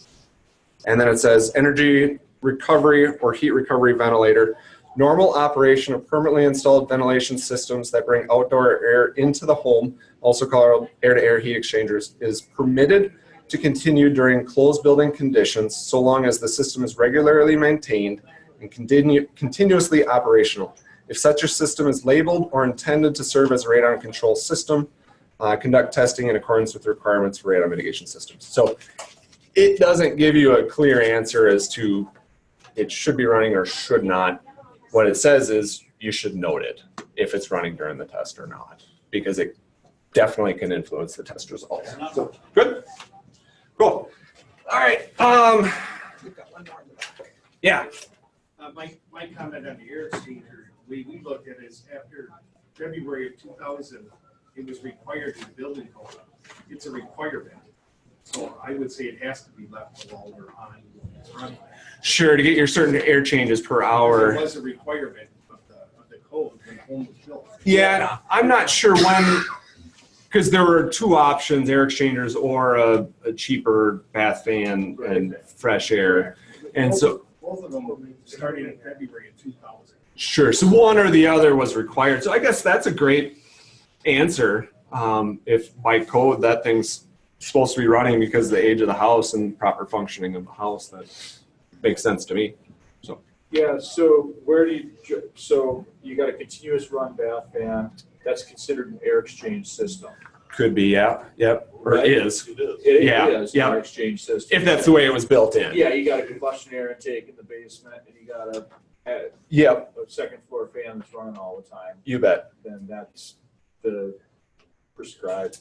And then it says energy recovery or heat recovery ventilator, normal operation of permanently installed ventilation systems that bring outdoor air into the home, also called air-to-air heat exchangers, is permitted to continue during closed building conditions so long as the system is regularly maintained and continuously operational. If such a system is labeled or intended to serve as a radon control system, conduct testing in accordance with the requirements for radon mitigation systems. So it doesn't give you a clear answer as to it should be running or should not. What it says is you should note it if it's running during the test or not, because it definitely can influence the test results. So, good. Cool. All right. Yeah. My comment on the air exchanger, we looked at is after February of 2000, it was required in the building code. It's a requirement. So I would say it has to be left while we're on running. Sure, to get your certain air changes per hour. It was a requirement of the code when the home was built. Yeah, I'm not sure when, because there were two options, air exchangers or a cheaper bath fan and fresh air. And so Both of them were starting in February of 2000. sure, so one or the other was required. So I guess that's a great answer. If by code that thing's supposed to be running because of the age of the house and proper functioning of the house, that makes sense to me. So Yeah, so where do you, so you got a continuous run bath fan, that's considered an air exchange system. could be, yeah, yep, or Right? is. It Yeah, is an yeah. air exchange system. If that's the way it was built in. Yeah, you got a combustion air intake in the basement and you got a Yep, second floor fan that's running all the time. you bet. Then that's the prescribed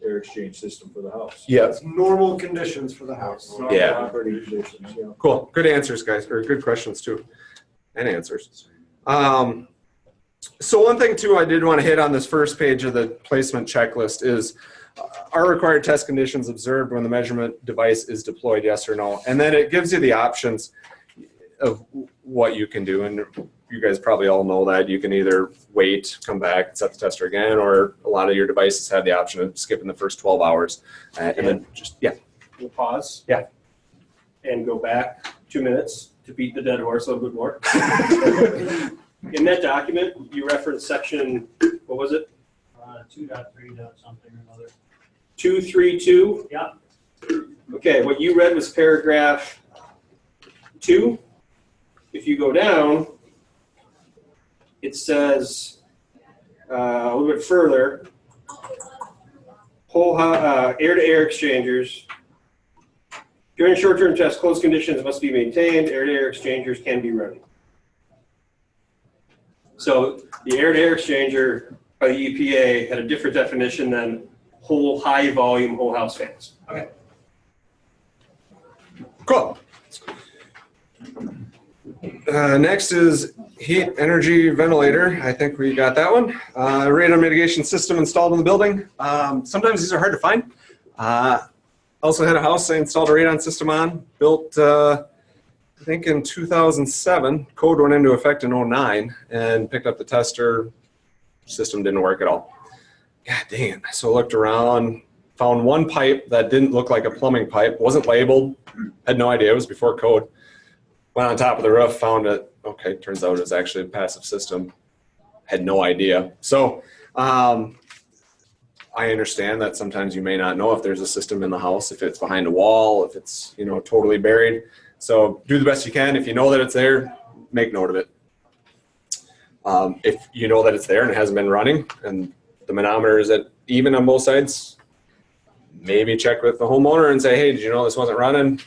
air exchange system for the house. Yep. It's normal conditions for the house. Normal Yeah. operating conditions, yeah. Cool. Good answers, guys, or good questions too. and answers. So one thing too I did want to hit on this first page of the placement checklist is are required test conditions observed when the measurement device is deployed, yes or no? And then it gives you the options of what you can do. And you guys probably all know that you can either wait, come back, set the tester again, or a lot of your devices have the option of skipping the first 12 hours. And then just, yeah. We'll pause. Yeah. And go back 2 minutes to beat the dead horse a little bit more. In that document, you referenced section, what was it? 2.3 something or another. 232? Yeah. Okay, what you read was paragraph 2. If you go down, it says a little bit further, air-to-air exchangers. During short-term tests, closed conditions must be maintained. Air-to-air exchangers can be running. So the air-to-air exchanger by the EPA had a different definition than whole high-volume whole house fans. Okay. Cool. Next is heat energy ventilator. I think we got that one. Radon mitigation system installed in the building. Sometimes these are hard to find. Also had a house I installed a radon system on, built I think in 2007. Code went into effect in 2009 and picked up the tester. System didn't work at all. God dang it. So I looked around, found one pipe that didn't look like a plumbing pipe, wasn't labeled, had no idea, it was before code. Went on top of the roof, found it. Okay, turns out it was actually a passive system. Had no idea. So I understand that sometimes you may not know if there's a system in the house, if it's behind a wall, if it's, you know, totally buried. So do the best you can. If you know that it's there, make note of it. If you know that it's there and it hasn't been running and the manometer is at even on both sides, maybe check with the homeowner and say, hey, did you know this wasn't running?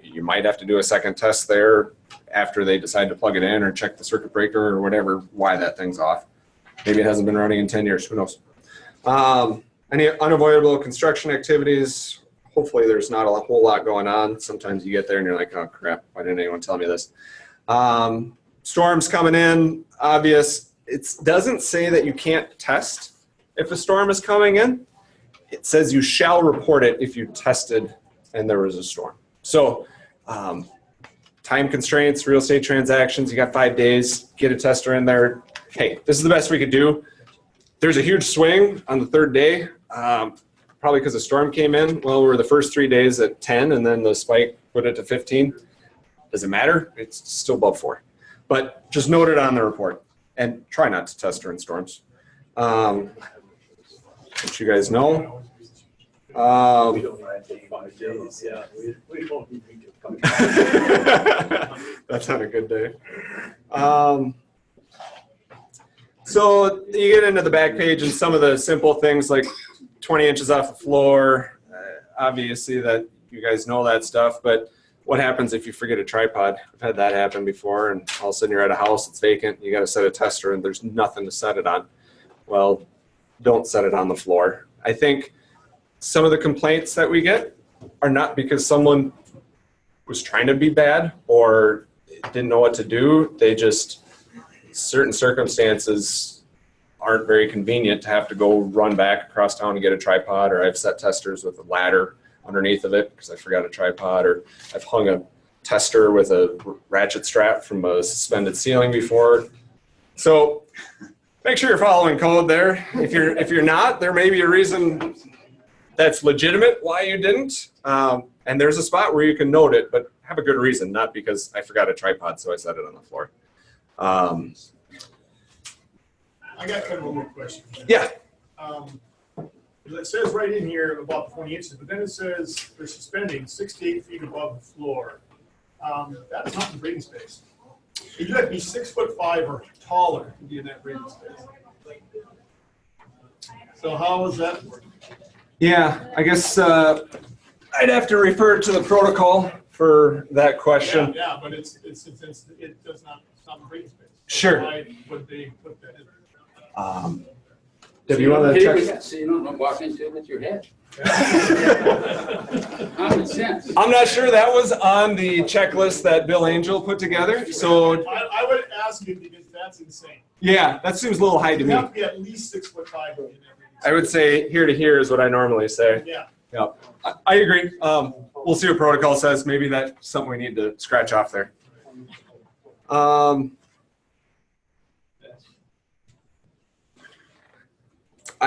You might have to do a second test there after they decide to plug it in or check the circuit breaker or whatever, why that thing's off. Maybe it hasn't been running in 10 years, who knows? Any unavoidable construction activities, hopefully there's not a whole lot going on. Sometimes you get there and you're like, oh crap, why didn't anyone tell me this? Storms coming in, obvious. It doesn't say that you can't test if a storm is coming in. It says you shall report it if you tested and there was a storm. So time constraints, real estate transactions, you got 5 days, get a tester in there. Hey, this is the best we could do. There's a huge swing on the third day, probably because a storm came in. Well, we're the first 3 days at 10 and then the spike put it to 15. Does it matter? It's still above 4. But just note it on the report and try not to test during storms. What you guys know. That's not a good day. So you get into the back page and some of the simple things like 20 inches off the floor. Obviously that you guys know that stuff, but what happens if you forget a tripod? I've had that happen before and all of a sudden you're at a house, it's vacant, you got to set a tester and there's nothing to set it on. Well, don't set it on the floor. I think some of the complaints that we get are not because someone was trying to be bad or didn't know what to do. They just, certain circumstances aren't very convenient to have to go run back across town and get a tripod, or I've set testers with a ladder underneath of it because I forgot a tripod, or I've hung a tester with a ratchet strap from a suspended ceiling before. So make sure you're following code there. If you're not, there may be a reason that's legitimate why you didn't. And there's a spot where you can note it, but have a good reason, not because I forgot a tripod, so I set it on the floor. I got kind of one more question. Yeah. It says right in here about 20 inches, but then it says they're suspending 6 to 8 feet above the floor. That's not in breathing space. You have to be 6'5" or taller to be in that breathing space. So how does that work? Yeah, I guess I'd have to refer to the protocol for that question. Yeah, but it does not stop in breathing space. So Sure. why would they put that in? Debbie, you want to check? So you don't walk into it with your head. Common sense. I'm not sure that was on the checklist that Bill Angel put together, so I would ask you because that's insane. yeah, that seems a little high to You me. have to be at least 6'5" in every. I would say here to here is what I normally say. Yeah. Yeah, I agree. We'll see what protocol says. Maybe that's something we need to scratch off there. I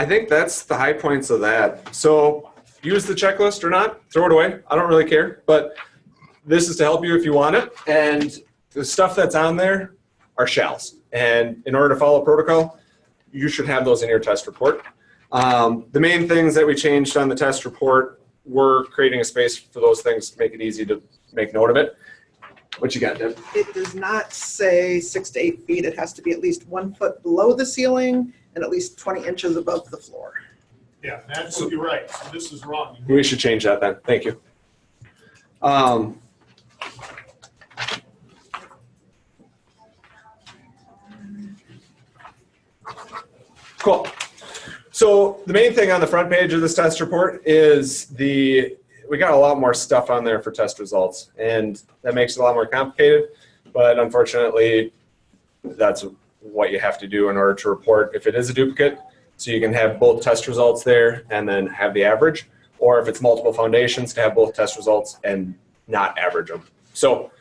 think that's the high points of that. So use the checklist or not, throw it away. I don't really care, but this is to help you if you want it. And the stuff that's on there are shalls. And in order to follow protocol, you should have those in your test report. The main things that we changed on the test report were creating a space for those things to make it easy to make note of it. What you got, Deb? It does not say 6 to 8 feet. It has to be at least 1 foot below the ceiling and at least 20 inches above the floor. Yeah, that's you're right. So this is wrong. We should change that then. Thank you. Cool. So the main thing on the front page of this test report is we got a lot more stuff on there for test results, and that makes it a lot more complicated, but unfortunately that's what you have to do in order to report if it is a duplicate. So you can have both test results there and then have the average, or if it's multiple foundations, to have both test results and not average them. So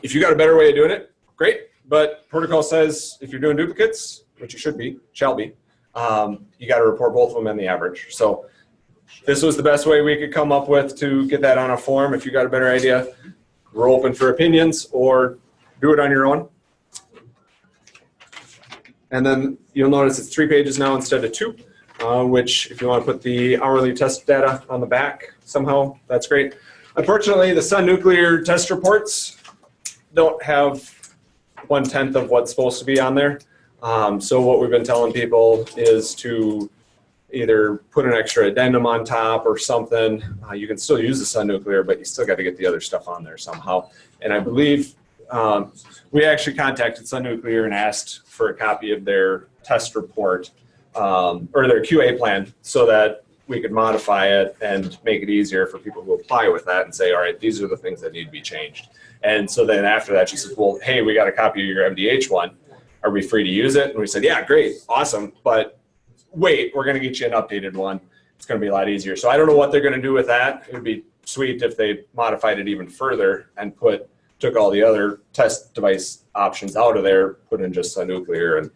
if you got a better way of doing it, great, but protocol says if you're doing duplicates, which you should be, shall be, you got to report both of them and the average. So this was the best way we could come up with to get that on a form. If you got a better idea, we're open for opinions, or do it on your own. And then you'll notice it's 3 pages now instead of 2, which if you want to put the hourly test data on the back somehow, that's great. Unfortunately, the Sun Nuclear test reports don't have 1/10 of what's supposed to be on there. So what we've been telling people is to either put an extra addendum on top or something. You can still use the Sun Nuclear, but you still got to get the other stuff on there somehow. And I believe we actually contacted Sun Nuclear and asked for a copy of their test report or their QA plan so that we could modify it and make it easier for people who apply with that and say, all right, these are the things that need to be changed. And so then after that, she says, well, hey, we got a copy of your MDH one. Are we free to use it? And we said, yeah, great, awesome. But wait, we're going to get you an updated one. It's going to be a lot easier. So I don't know what they're going to do with that. It would be sweet if they modified it even further and took all the other test device options out of there, put in just Sun Nuclear, and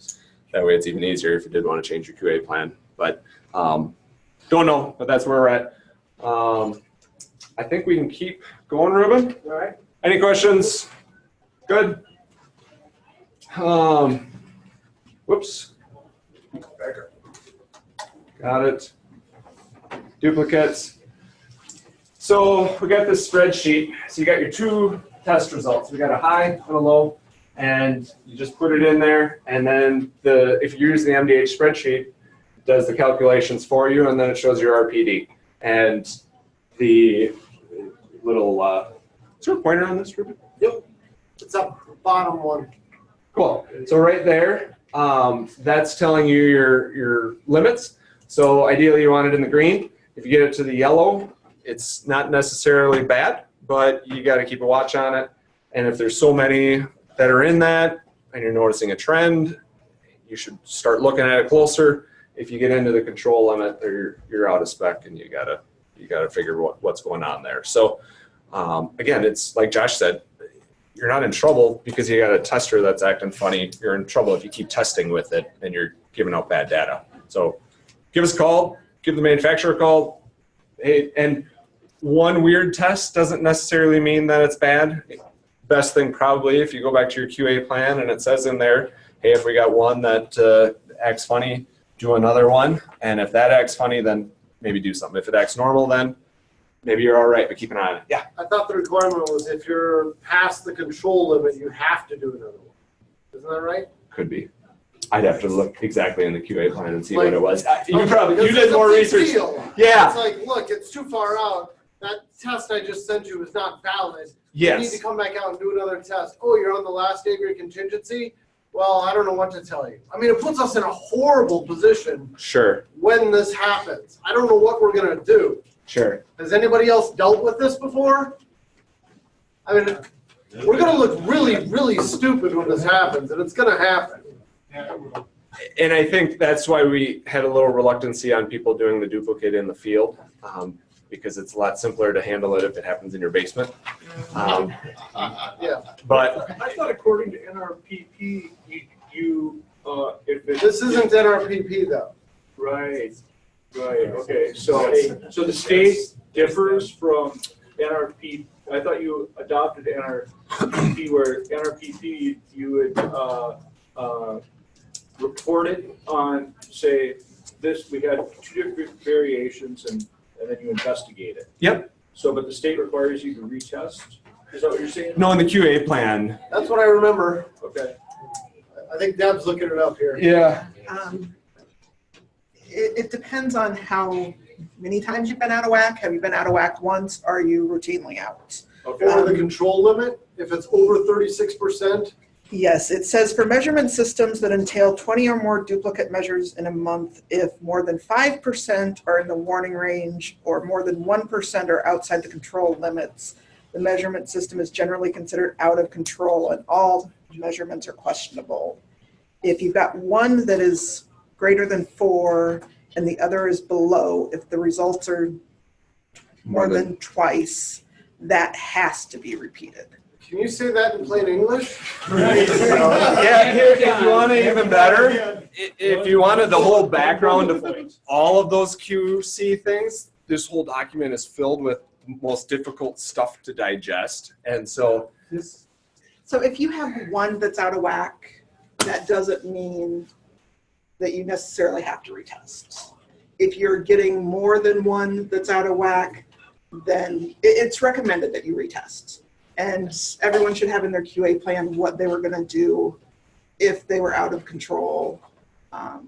that way it's even easier if you did want to change your QA plan. But don't know, but that's where we're at. I think we can keep going, Ruben. All right. Any questions? Good. Whoops. Back up. Got it. Duplicates. So we got this spreadsheet. So you got your 2 test results. We got a high and a low, and you just put it in there. And then if you use the MDH spreadsheet, it does the calculations for you, and then it shows your RPD. And the little, is there a pointer on this, Ruben? Yep. It's up bottom one. Cool. So right there, that's telling you your limits. So ideally you want it in the green. If you get it to the yellow, it's not necessarily bad, but you got to keep a watch on it. And if there's so many that are in that and you're noticing a trend, you should start looking at it closer. If you get into the control limit, you're out of spec, and you gotta figure what's going on there. So again, it's like Josh said, you're not in trouble because you got a tester that's acting funny. You're in trouble if you keep testing with it and you're giving out bad data. So give us a call, give the manufacturer a call. Hey, and one weird test doesn't necessarily mean that it's bad. Best thing probably, if you go back to your QA plan and it says in there, hey, if we got one that acts funny, do another one. And if that acts funny, then maybe do something. If it acts normal, then maybe you're all right, but keep an eye on it. Yeah. I thought the requirement was if you're past the control limit, you have to do another one. Isn't that right? Could be. I'd have to look exactly in the QA plan and see Like, what it was. You Because did it's a more big research. deal. Yeah. It's like, look, it's too far out. That test I just sent you is not valid. Yes. You need to come back out and do another test. Oh, you're on the last day of your contingency? well, I don't know what to tell you. I mean, it puts us in a horrible position Sure, when this happens. I don't know what we're gonna do. sure. Has anybody else dealt with this before? I mean, we're gonna look really, really stupid when this happens, and it's gonna happen. And I think that's why we had a little reluctancy on people doing the duplicate in the field, because it's a lot simpler to handle it if it happens in your basement. Yeah. But I thought according to NRPP, if it. This isn't NRPP though. Right, okay, so the state differs from NRP. I thought you adopted NRPP, where NRPP, you would, report it on, say, this, we had 2 different variations, and then you investigate it. Yep. So, but the state requires you to retest? Is that what you're saying? No, in the QA plan. That's what I remember. Okay. I think Deb's looking it up here. Yeah. It depends on how many times you've been out of whack. Have you been out of whack once? Are you routinely out? Okay. Or the control limit, if it's over 36%. Yes, it says for measurement systems that entail 20 or more duplicate measures in a month, if more than 5% are in the warning range or more than 1% are outside the control limits, the measurement system is generally considered out of control and all measurements are questionable. If you've got one that is greater than 4 and the other is below, if the results are more than twice, that has to be repeated. Can you say that in plain English? Yeah, if you want it even better, if you wanted the whole background of all of those QC things, this whole document is filled with most difficult stuff to digest. And so if you have one that's out of whack, that doesn't mean that you necessarily have to retest. If you're getting more than one that's out of whack, then it's recommended that you retest. And everyone should have in their QA plan what they were going to do if they were out of control. But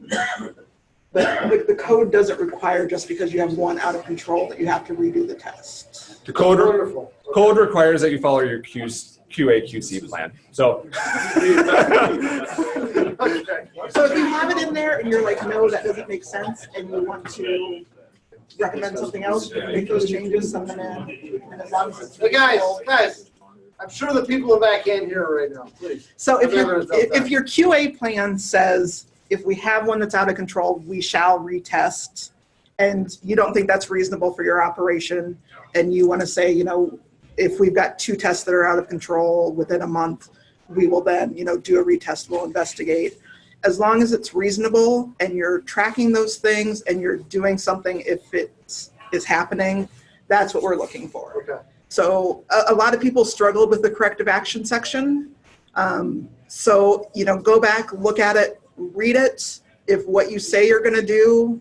the code doesn't require, just because you have one out of control, that you have to redo the test. the code requires that you follow your QA QC plan. So, So if you have it in there and you're like, no, that doesn't make sense, and you want to recommend something else, you can make those changes, send them in, and as long as it's Hey guys, I'm sure the people in the back can't hear right now, please. So if your QA plan says, if we have one that's out of control, we shall retest, and you don't think that's reasonable for your operation, and you want to say, if we've got 2 tests that are out of control within a month, we will then, do a retest, we'll investigate. As long as it's reasonable and you're tracking those things and you're doing something if it is happening, that's what we're looking for. Okay. So a lot of people struggled with the corrective action section. So, go back, look at it, read it. If what you say you're going to do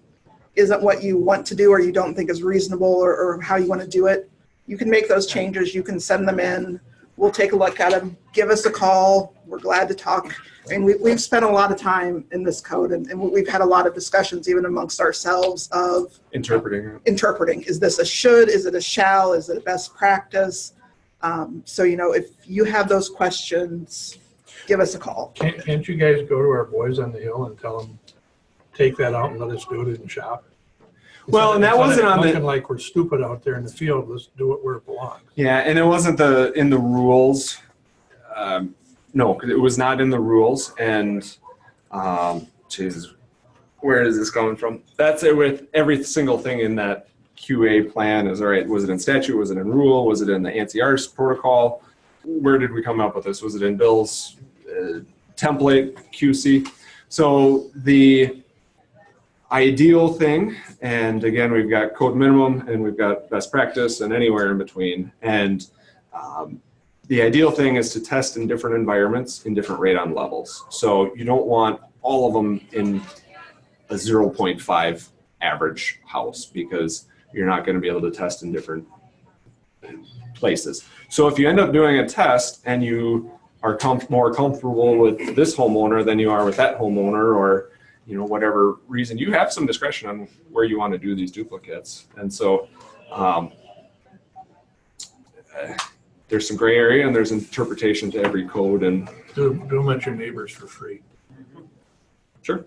isn't what you want to do or you don't think is reasonable or how you want to do it, you can make those changes. You can send them in. We'll take a look at them. Give us a call. We're glad to talk. And we've spent a lot of time in this code, and we've had a lot of discussions even amongst ourselves of interpreting. Is this a should? Is it a shall? Is it a best practice? So, if you have those questions, give us a call. Can't you guys go to our boys on the hill and tell them, take that out and let us do it in shop? well, and that wasn't on looking like we're stupid out there in the field. Let's do it where it belongs. Yeah, and it wasn't in the rules. No, because it was not in the rules. And, Jesus, where is this coming from? That's it with every single thing in that QA plan is, all right, was it in statute? Was it in rule? Was it in the ANSI-ARS protocol? Where did we come up with this? Was it in Bill's template QC? So the ideal thing, and again, we've got code minimum and we've got best practice and anywhere in between. And the ideal thing is to test in different environments in different radon levels. So you don't want all of them in a 0.5 average house because you're not going to be able to test in different places. So if you end up doing a test and you are more comfortable with this homeowner than you are with that homeowner, or whatever reason, you have some discretion on where you want to do these duplicates. And so there's some gray area and there's interpretation to every code. And Do them at your neighbors for free. Sure.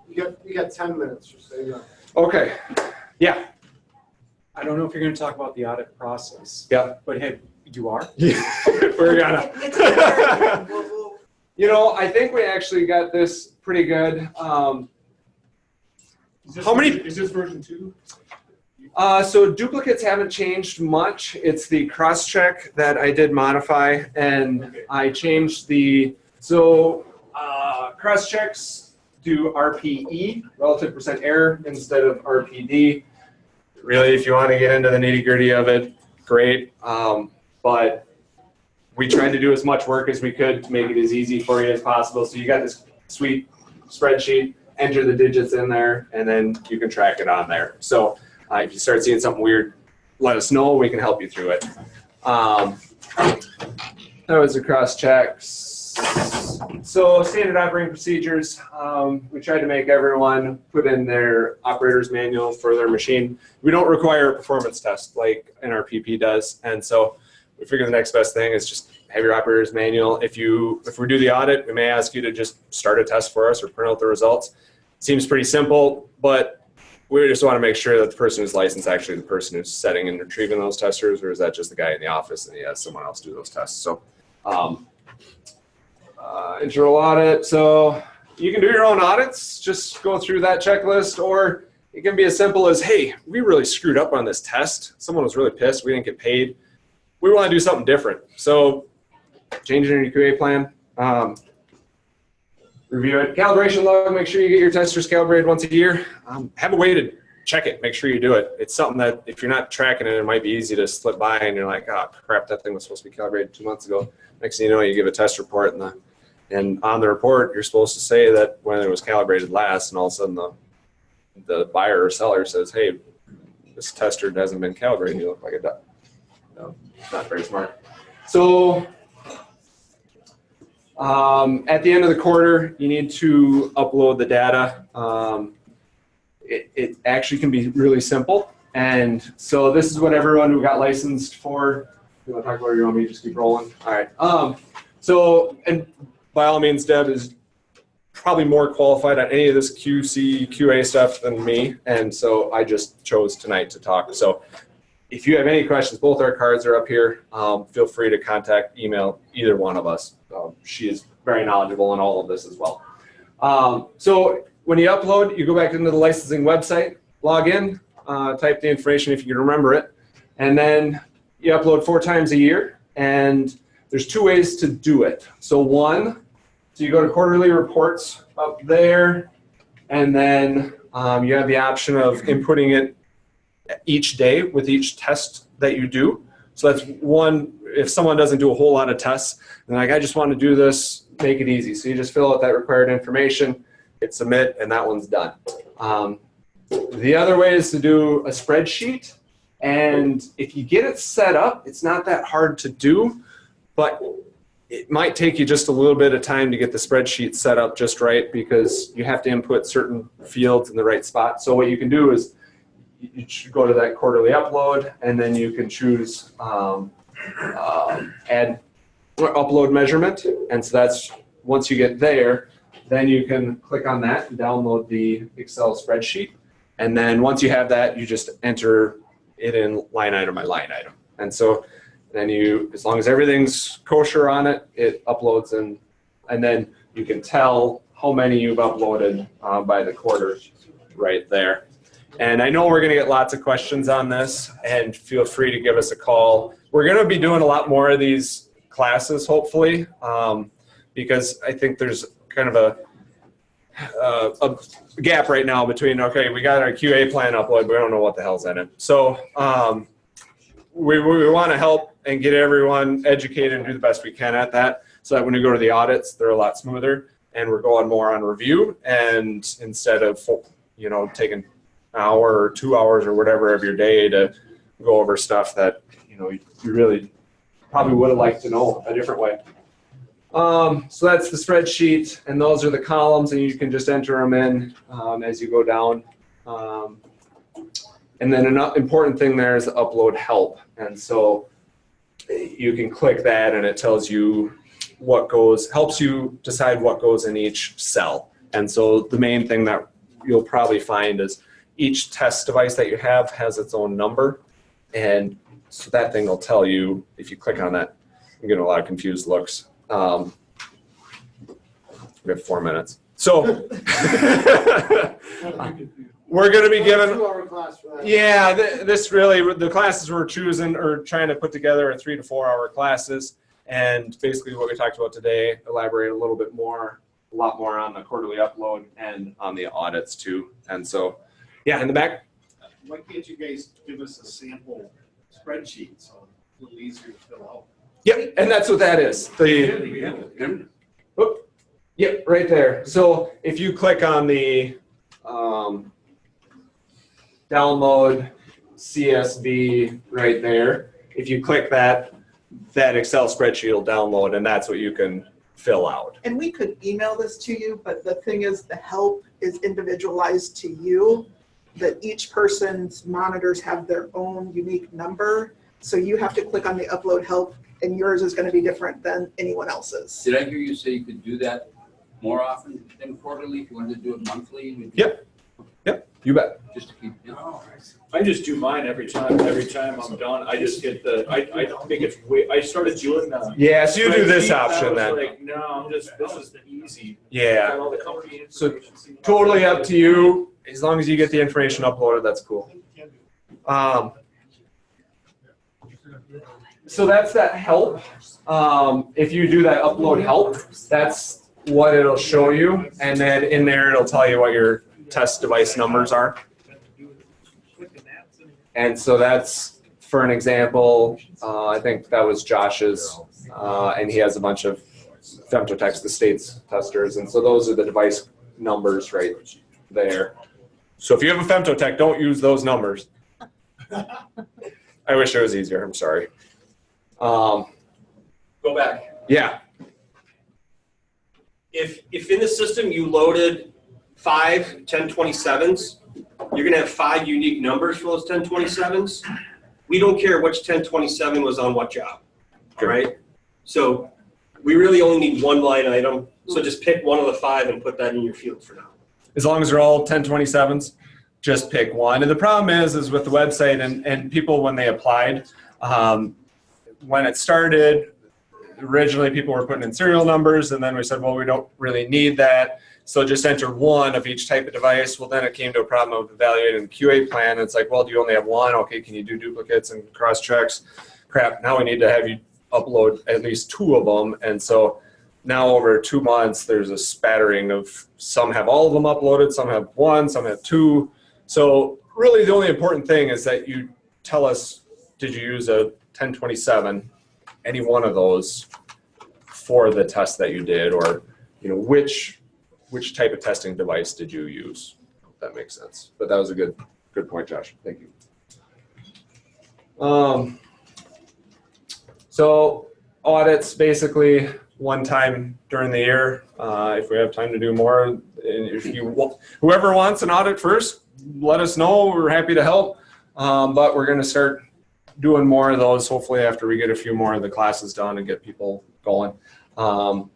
You got 10 minutes, just so you know. Okay. Yeah. I don't know if you're going to talk about the audit process. Yeah. But hey, you are? Yeah. We're gonna. You know, I think we actually got this pretty good. How many? Is this version 2? So duplicates haven't changed much. It's the cross-check that I did modify, and I changed the, cross-checks do RPE, relative percent error, instead of RPD. Really, if you want to get into the nitty-gritty of it, great. But we tried to do as much work as we could to make it as easy for you as possible. So you got this sweet spreadsheet, enter the digits in there, and then you can track it on there. So if you start seeing something weird, let us know. We can help you through it. That was the cross checks. So standard operating procedures. We tried to make everyone put in their operator's manual for their machine. We don't require a performance test like NRPP does, and so we figure the next best thing is just have your operator's manual. If we do the audit, we may ask you to just start a test for us or print out the results. Seems pretty simple, but we just want to make sure that the person who's licensed is actually the person who's setting and retrieving those testers, or is that just the guy in the office and he has someone else do those tests? So internal audit. So you can do your own audits, just go through that checklist, or it can be as simple as, hey, we really screwed up on this test. Someone was really pissed. We didn't get paid. We want to do something different. So change it in your QA plan. Review it. Calibration log, make sure you get your testers calibrated once a year. Have a way to check it, make sure you do it. It's something that if you're not tracking it, it might be easy to slip by and you're like, oh crap, that thing was supposed to be calibrated 2 months ago. Next thing you know, you give a test report and on the report, you're supposed to say that when it was calibrated last, and all of a sudden the buyer or seller says, hey, this tester hasn't been calibrated. You look like a duck. No, not very smart. So at the end of the quarter, you need to upload the data. It actually can be really simple. And so this is what everyone who got licensed for. You want to talk about it, or you want me to just keep rolling? All right. And by all means, Deb is probably more qualified on any of this QC, QA stuff than me. And so I just chose tonight to talk. So if you have any questions, both our cards are up here. Feel free to contact, email either one of us. She is very knowledgeable in all of this as well. So when you upload, you go back into the licensing website, log in, type the information if you can remember it, and then you upload 4 times a year. And there's 2 ways to do it. So so you go to quarterly reports up there, and then you have the option of inputting it each day with each test that you do. So that's one. If someone doesn't do a whole lot of tests, and like, I just want to do this, make it easy. So you just fill out that required information, hit submit, and that one's done. The other way is to do a spreadsheet. And if you get it set up, it's not that hard to do, but it might take you just a little bit of time to get the spreadsheet set up just right, because you have to input certain fields in the right spot. So what you can do is you should go to that quarterly upload, and then you can choose add or upload measurement. And so that's, once you get there, then you can click on that and download the Excel spreadsheet. And then once you have that, you just enter it in line item by line item. And so then as long as everything's kosher on it, it uploads and then you can tell how many you've uploaded by the quarter right there. And I know we're going to get lots of questions on this, and feel free to give us a call. We're going to be doing a lot more of these classes, hopefully, because I think there's kind of a gap right now between, okay, we got our QA plan upload, but we don't know what the hell's in it. So we want to help and get everyone educated and do the best we can at that, so that when we go to the audits, they're a lot smoother, and we're going more on review, and instead of taking an hour or 2 hours or whatever of your day to go over stuff that you really probably would have liked to know a different way. So that's the spreadsheet, and those are the columns, and you can just enter them in as you go down. And then an important thing there is the upload help. And so you can click that and it tells you what goes, helps you decide what goes in each cell. And so the main thing that you'll probably find is each test device that you have has its own number. And so that thing will tell you, if you click on that, I'm getting a lot of confused looks. We have 4 minutes. So we're going to be given, 2-hour class for that. yeah, this really, the classes we're choosing or trying to put together are 3 to 4 hour classes. And basically what we talked about today, elaborate a little bit more, a lot more on the quarterly upload and on the audits too. And so, yeah, in the back. Why can't you guys give us a sample spreadsheet so it's a little easier to fill out? Yep, and that's what that is. Yep, right there. So if you click on the download CSV right there, if you click that, that Excel spreadsheet will download, and that's what you can fill out. And we could email this to you, but the thing is, the help is individualized to you, that each person's monitors have their own unique number. So you have to click on the upload help, and yours is going to be different than anyone else's. Did I hear you say you could do that more often than quarterly? If you wanted to do it monthly? Would you- Yep. Yep, you bet. Just to keep, you know. I just do mine every time I'm done. I just get I think it's way, I started doing that. Yeah, so you do this spreadsheet, option I was then. like, no, this is the easy. Yeah. Got all the company So information. totally up to you. As long as you get the information uploaded, that's cool. So that's that help. If you do that upload help, that's what it'll show you. And then in there, it'll tell you what your test device numbers are. And so that's, for an example, I think that was Josh's, and he has a bunch of Femtotechs, the state's testers. And so those are the device numbers right there. So if you have a Femtotech, don't use those numbers. I wish it was easier. I'm sorry. Go back. Yeah. If in the system you loaded 5 1027s, you're going to have 5 unique numbers for those 1027s. We don't care which 1027 was on what job, all right? So we really only need one line item. So just pick one of the 5 and put that in your field for now. As long as they're all 1027s, just pick one. And the problem is with the website and people when they applied, when it started, originally people were putting in serial numbers, and then we said, well, we don't really need that. So just enter one of each type of device. Well, then it came to a problem of evaluating the QA plan. And it's like, well, do you only have one? Okay, can you do duplicates and cross checks? Crap, now we need to have you upload at least 2 of them. And so now over 2 months, there's a spattering of some have all of them uploaded, some have 1, some have 2. So really the only important thing is that you tell us, did you use a 1027, any one of those for the test that you did, or which type of testing device did you use? If that makes sense. But that was a good point, Josh. Thank you. So audits basically one time during the year. If we have time to do more, if whoever wants an audit first, let us know. We're happy to help. But we're going to start doing more of those hopefully after we get a few more of the classes done and get people going.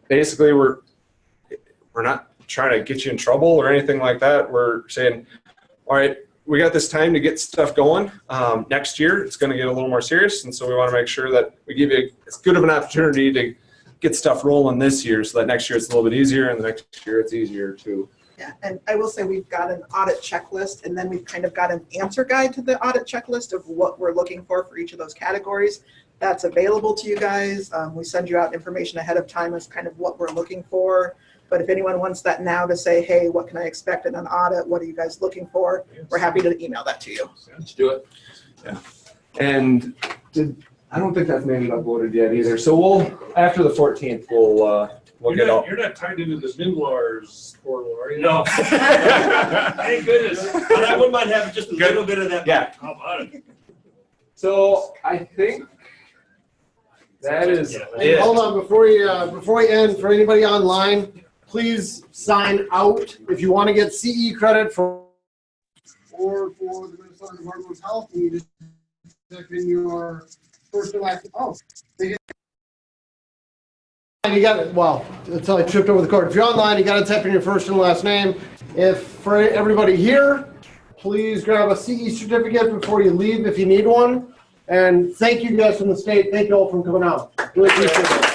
Basically, we're not trying to get you in trouble or anything like that. We're saying, all right, we got this time to get stuff going. Next year, it's going to get a little more serious, and so we want to make sure that we give you as good of an opportunity to get stuff rolling this year so that next year it's a little bit easier, and the next year it's easier too. Yeah, and I will say we've got an audit checklist, and then we've kind of got an answer guide to the audit checklist of what we're looking for each of those categories. That's available to you guys. We send you out information ahead of time as kind of what we're looking for. But if anyone wants that now to say, hey, what can I expect in an audit? What are you guys looking for? We're happy to email that to you. Let's do it. Yeah. And I don't think that's made it uploaded yet either. So we'll, after the 14th, we'll get all. You're not tied into the MinWars portal, are you? No. Thank goodness. But I wouldn't mind having just a little bit of that. Yeah. How about it? So I think that is Hey, it. hold on, before we end, for anybody online, please sign out if you want to get CE credit for the Minnesota Department of Health. You just type in your first and last. Oh, you got it. Well, until I tripped over the cord. If you're online, you got to type in your first and last name. If for everybody here, please grab a CE certificate before you leave if you need one. And thank you guys from the state. Thank you all for coming out. Really appreciate it.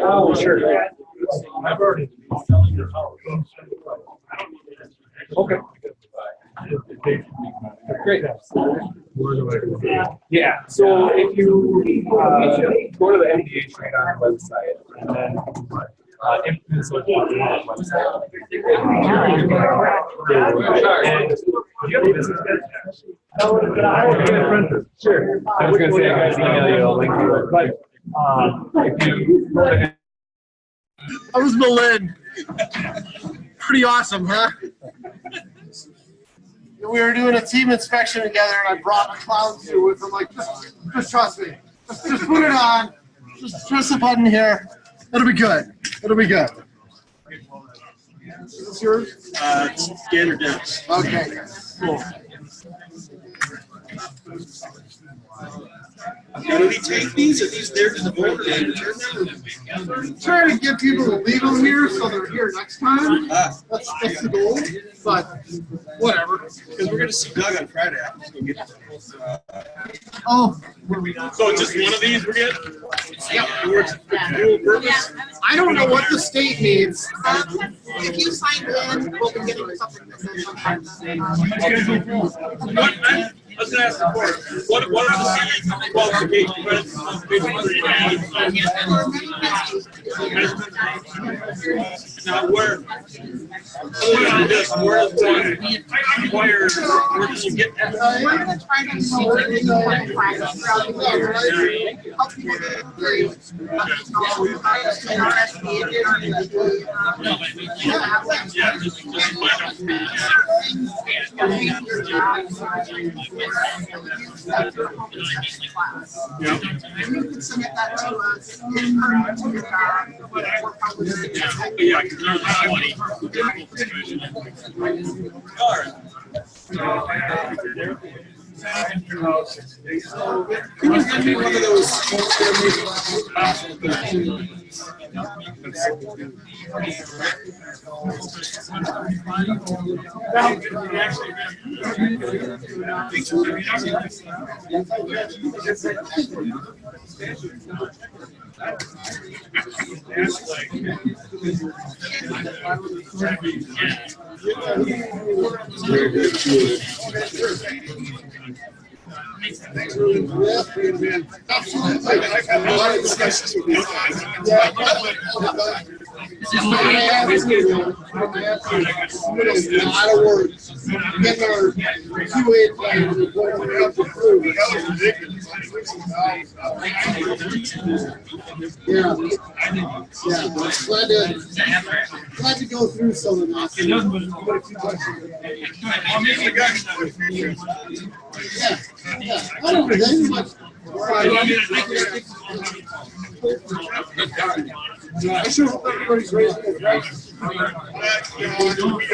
Oh, sure. I've already selling your house. Okay. Great. Yeah, so if you go to the MDH radon website and then influence the website. And do you have a business card? Sure. I was going to say I guys email you a link to it, but if you go to That was Malin. Pretty awesome, huh? We were doing a team inspection together, and I brought my clown suit with. I'm like, just trust me. Just put it on. Just press the button here. It'll be good. It'll be good. Is this yours? Standard depth. Okay. Cool. Do we take these? Are these there to the board and return them? I'm trying to get people to leave them here so they're here next time. That's the goal. But whatever. Because we're going to see Doug on Friday. I'm just going to get Oh. So just one of these we're getting? Yeah. It works dual purpose? I don't know what the state needs. If you signed in, we'll be getting something that says I was going to ask the board, what are the CE qualifications now where this where requires where does you get that? we're going to try to make it practice throughout the year. Help people get great. Yeah. And you can submit that to us in person to your job. Yeah, because there's money. All right. Can you give me one of those? Thanks, really. Absolutely. I've had a lot of discussions with you guys. A lot of work. Getting our QA plan report we have to approve. Yeah. Glad to go through some of this. Yeah. I don't know. There's much. I sure hope everybody's raising their prices. We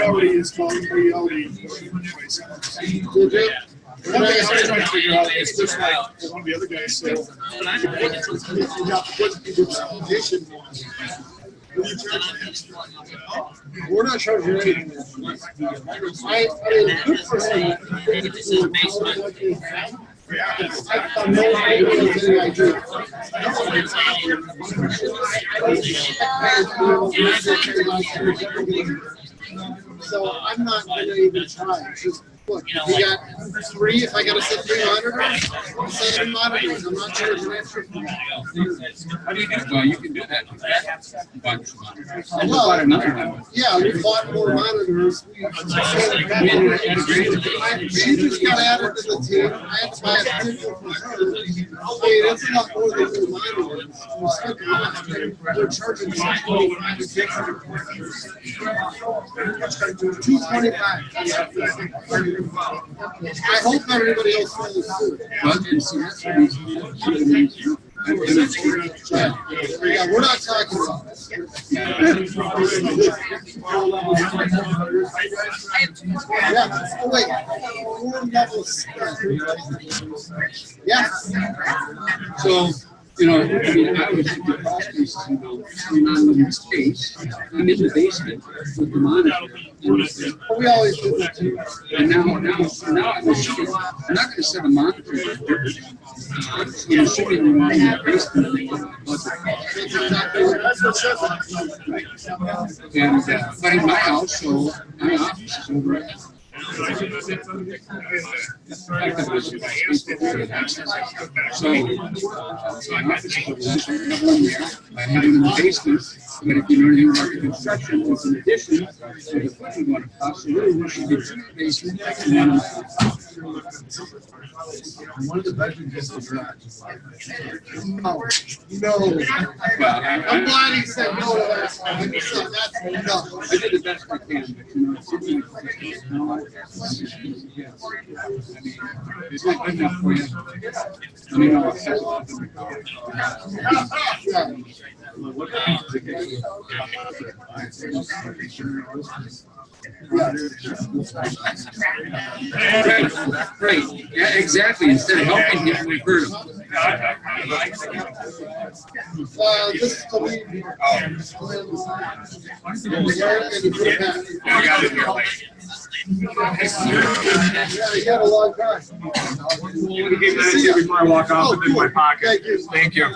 already installed. We already. Did you? One thing I'm trying to figure out is just like one of the other guys said, you got the condition one. What are you charging extra? We're not charging anything. I mean, good for him. This is basement. I'm no idea anything I do. So I'm not going to even try. It's just, look, we got three. If I got to set 3 monitors, I'll set 3 monitors. I'm not charging extra. How do you do it? Well, you can do that. Bunch of monitors. I just Well, bought another one. yeah, we bought more monitors. She just got added to the team. I had to buy a physical for her. I mean, it's a lot more than 2 monitors. They're charging $225. I hope everybody else feels too. Yeah, we're not talking about this. Yeah, oh wait, 4 levels. Yes. So, you know, I mean, I was in the crawl spaces, you know, in non-living space. I'm in the basement with the monitor. We always do that too. And now I'm not going to set a monitor. I'm assuming you want in the basement. And, but in my house, so my office is over at I have it in the basement, but if you know anything about the construction, it's an addition to the foot water house. So really, we should be in the basement and one in my house. One of the bedrooms is the garage. No. I'm glad he said no to that one. He said that's no. I did the best I can, but you know, it's something it's not good enough for you. I mean, no, it's right, yeah, exactly. Instead of helping him, we hurt him. This is the lead here. Yeah, you got a long time. Before I walk off, it's in my pocket. Thank you.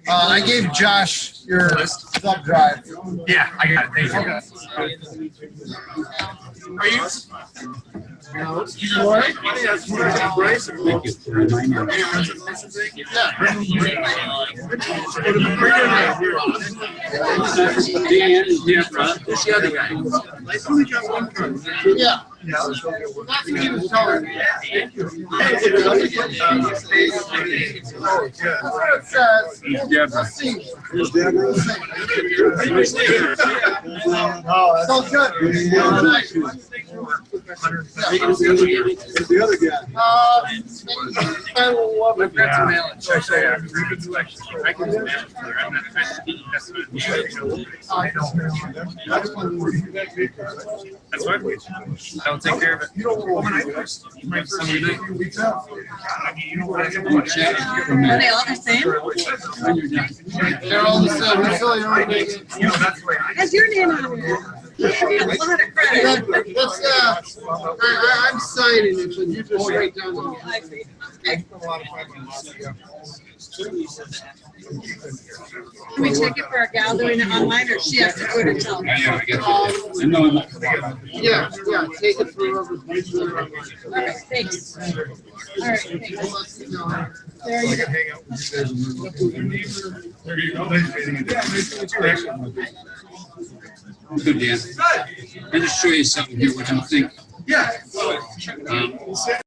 I gave Josh your thumb drive. Yeah, I got it. Thank you. Are you? Thank Dan and Deborah, who's the other guy? Yeah. That's what he was telling me. That's what it says. Let's see. Sounds good. The other guy. I've got some mail. I know. I'll take care of it. Are they all the same? They're all the same. We're still here. Has your name on it? A lot of credit. That's, I'm signing it, so you just write down the. I see. Can we check it for a gal doing it online, or she has to do it herself? Yeah, take it for whoever. Okay, thanks. All right, thanks. There you go. Good, Dan. I'll just show you something here, what I'm thinking. Yeah.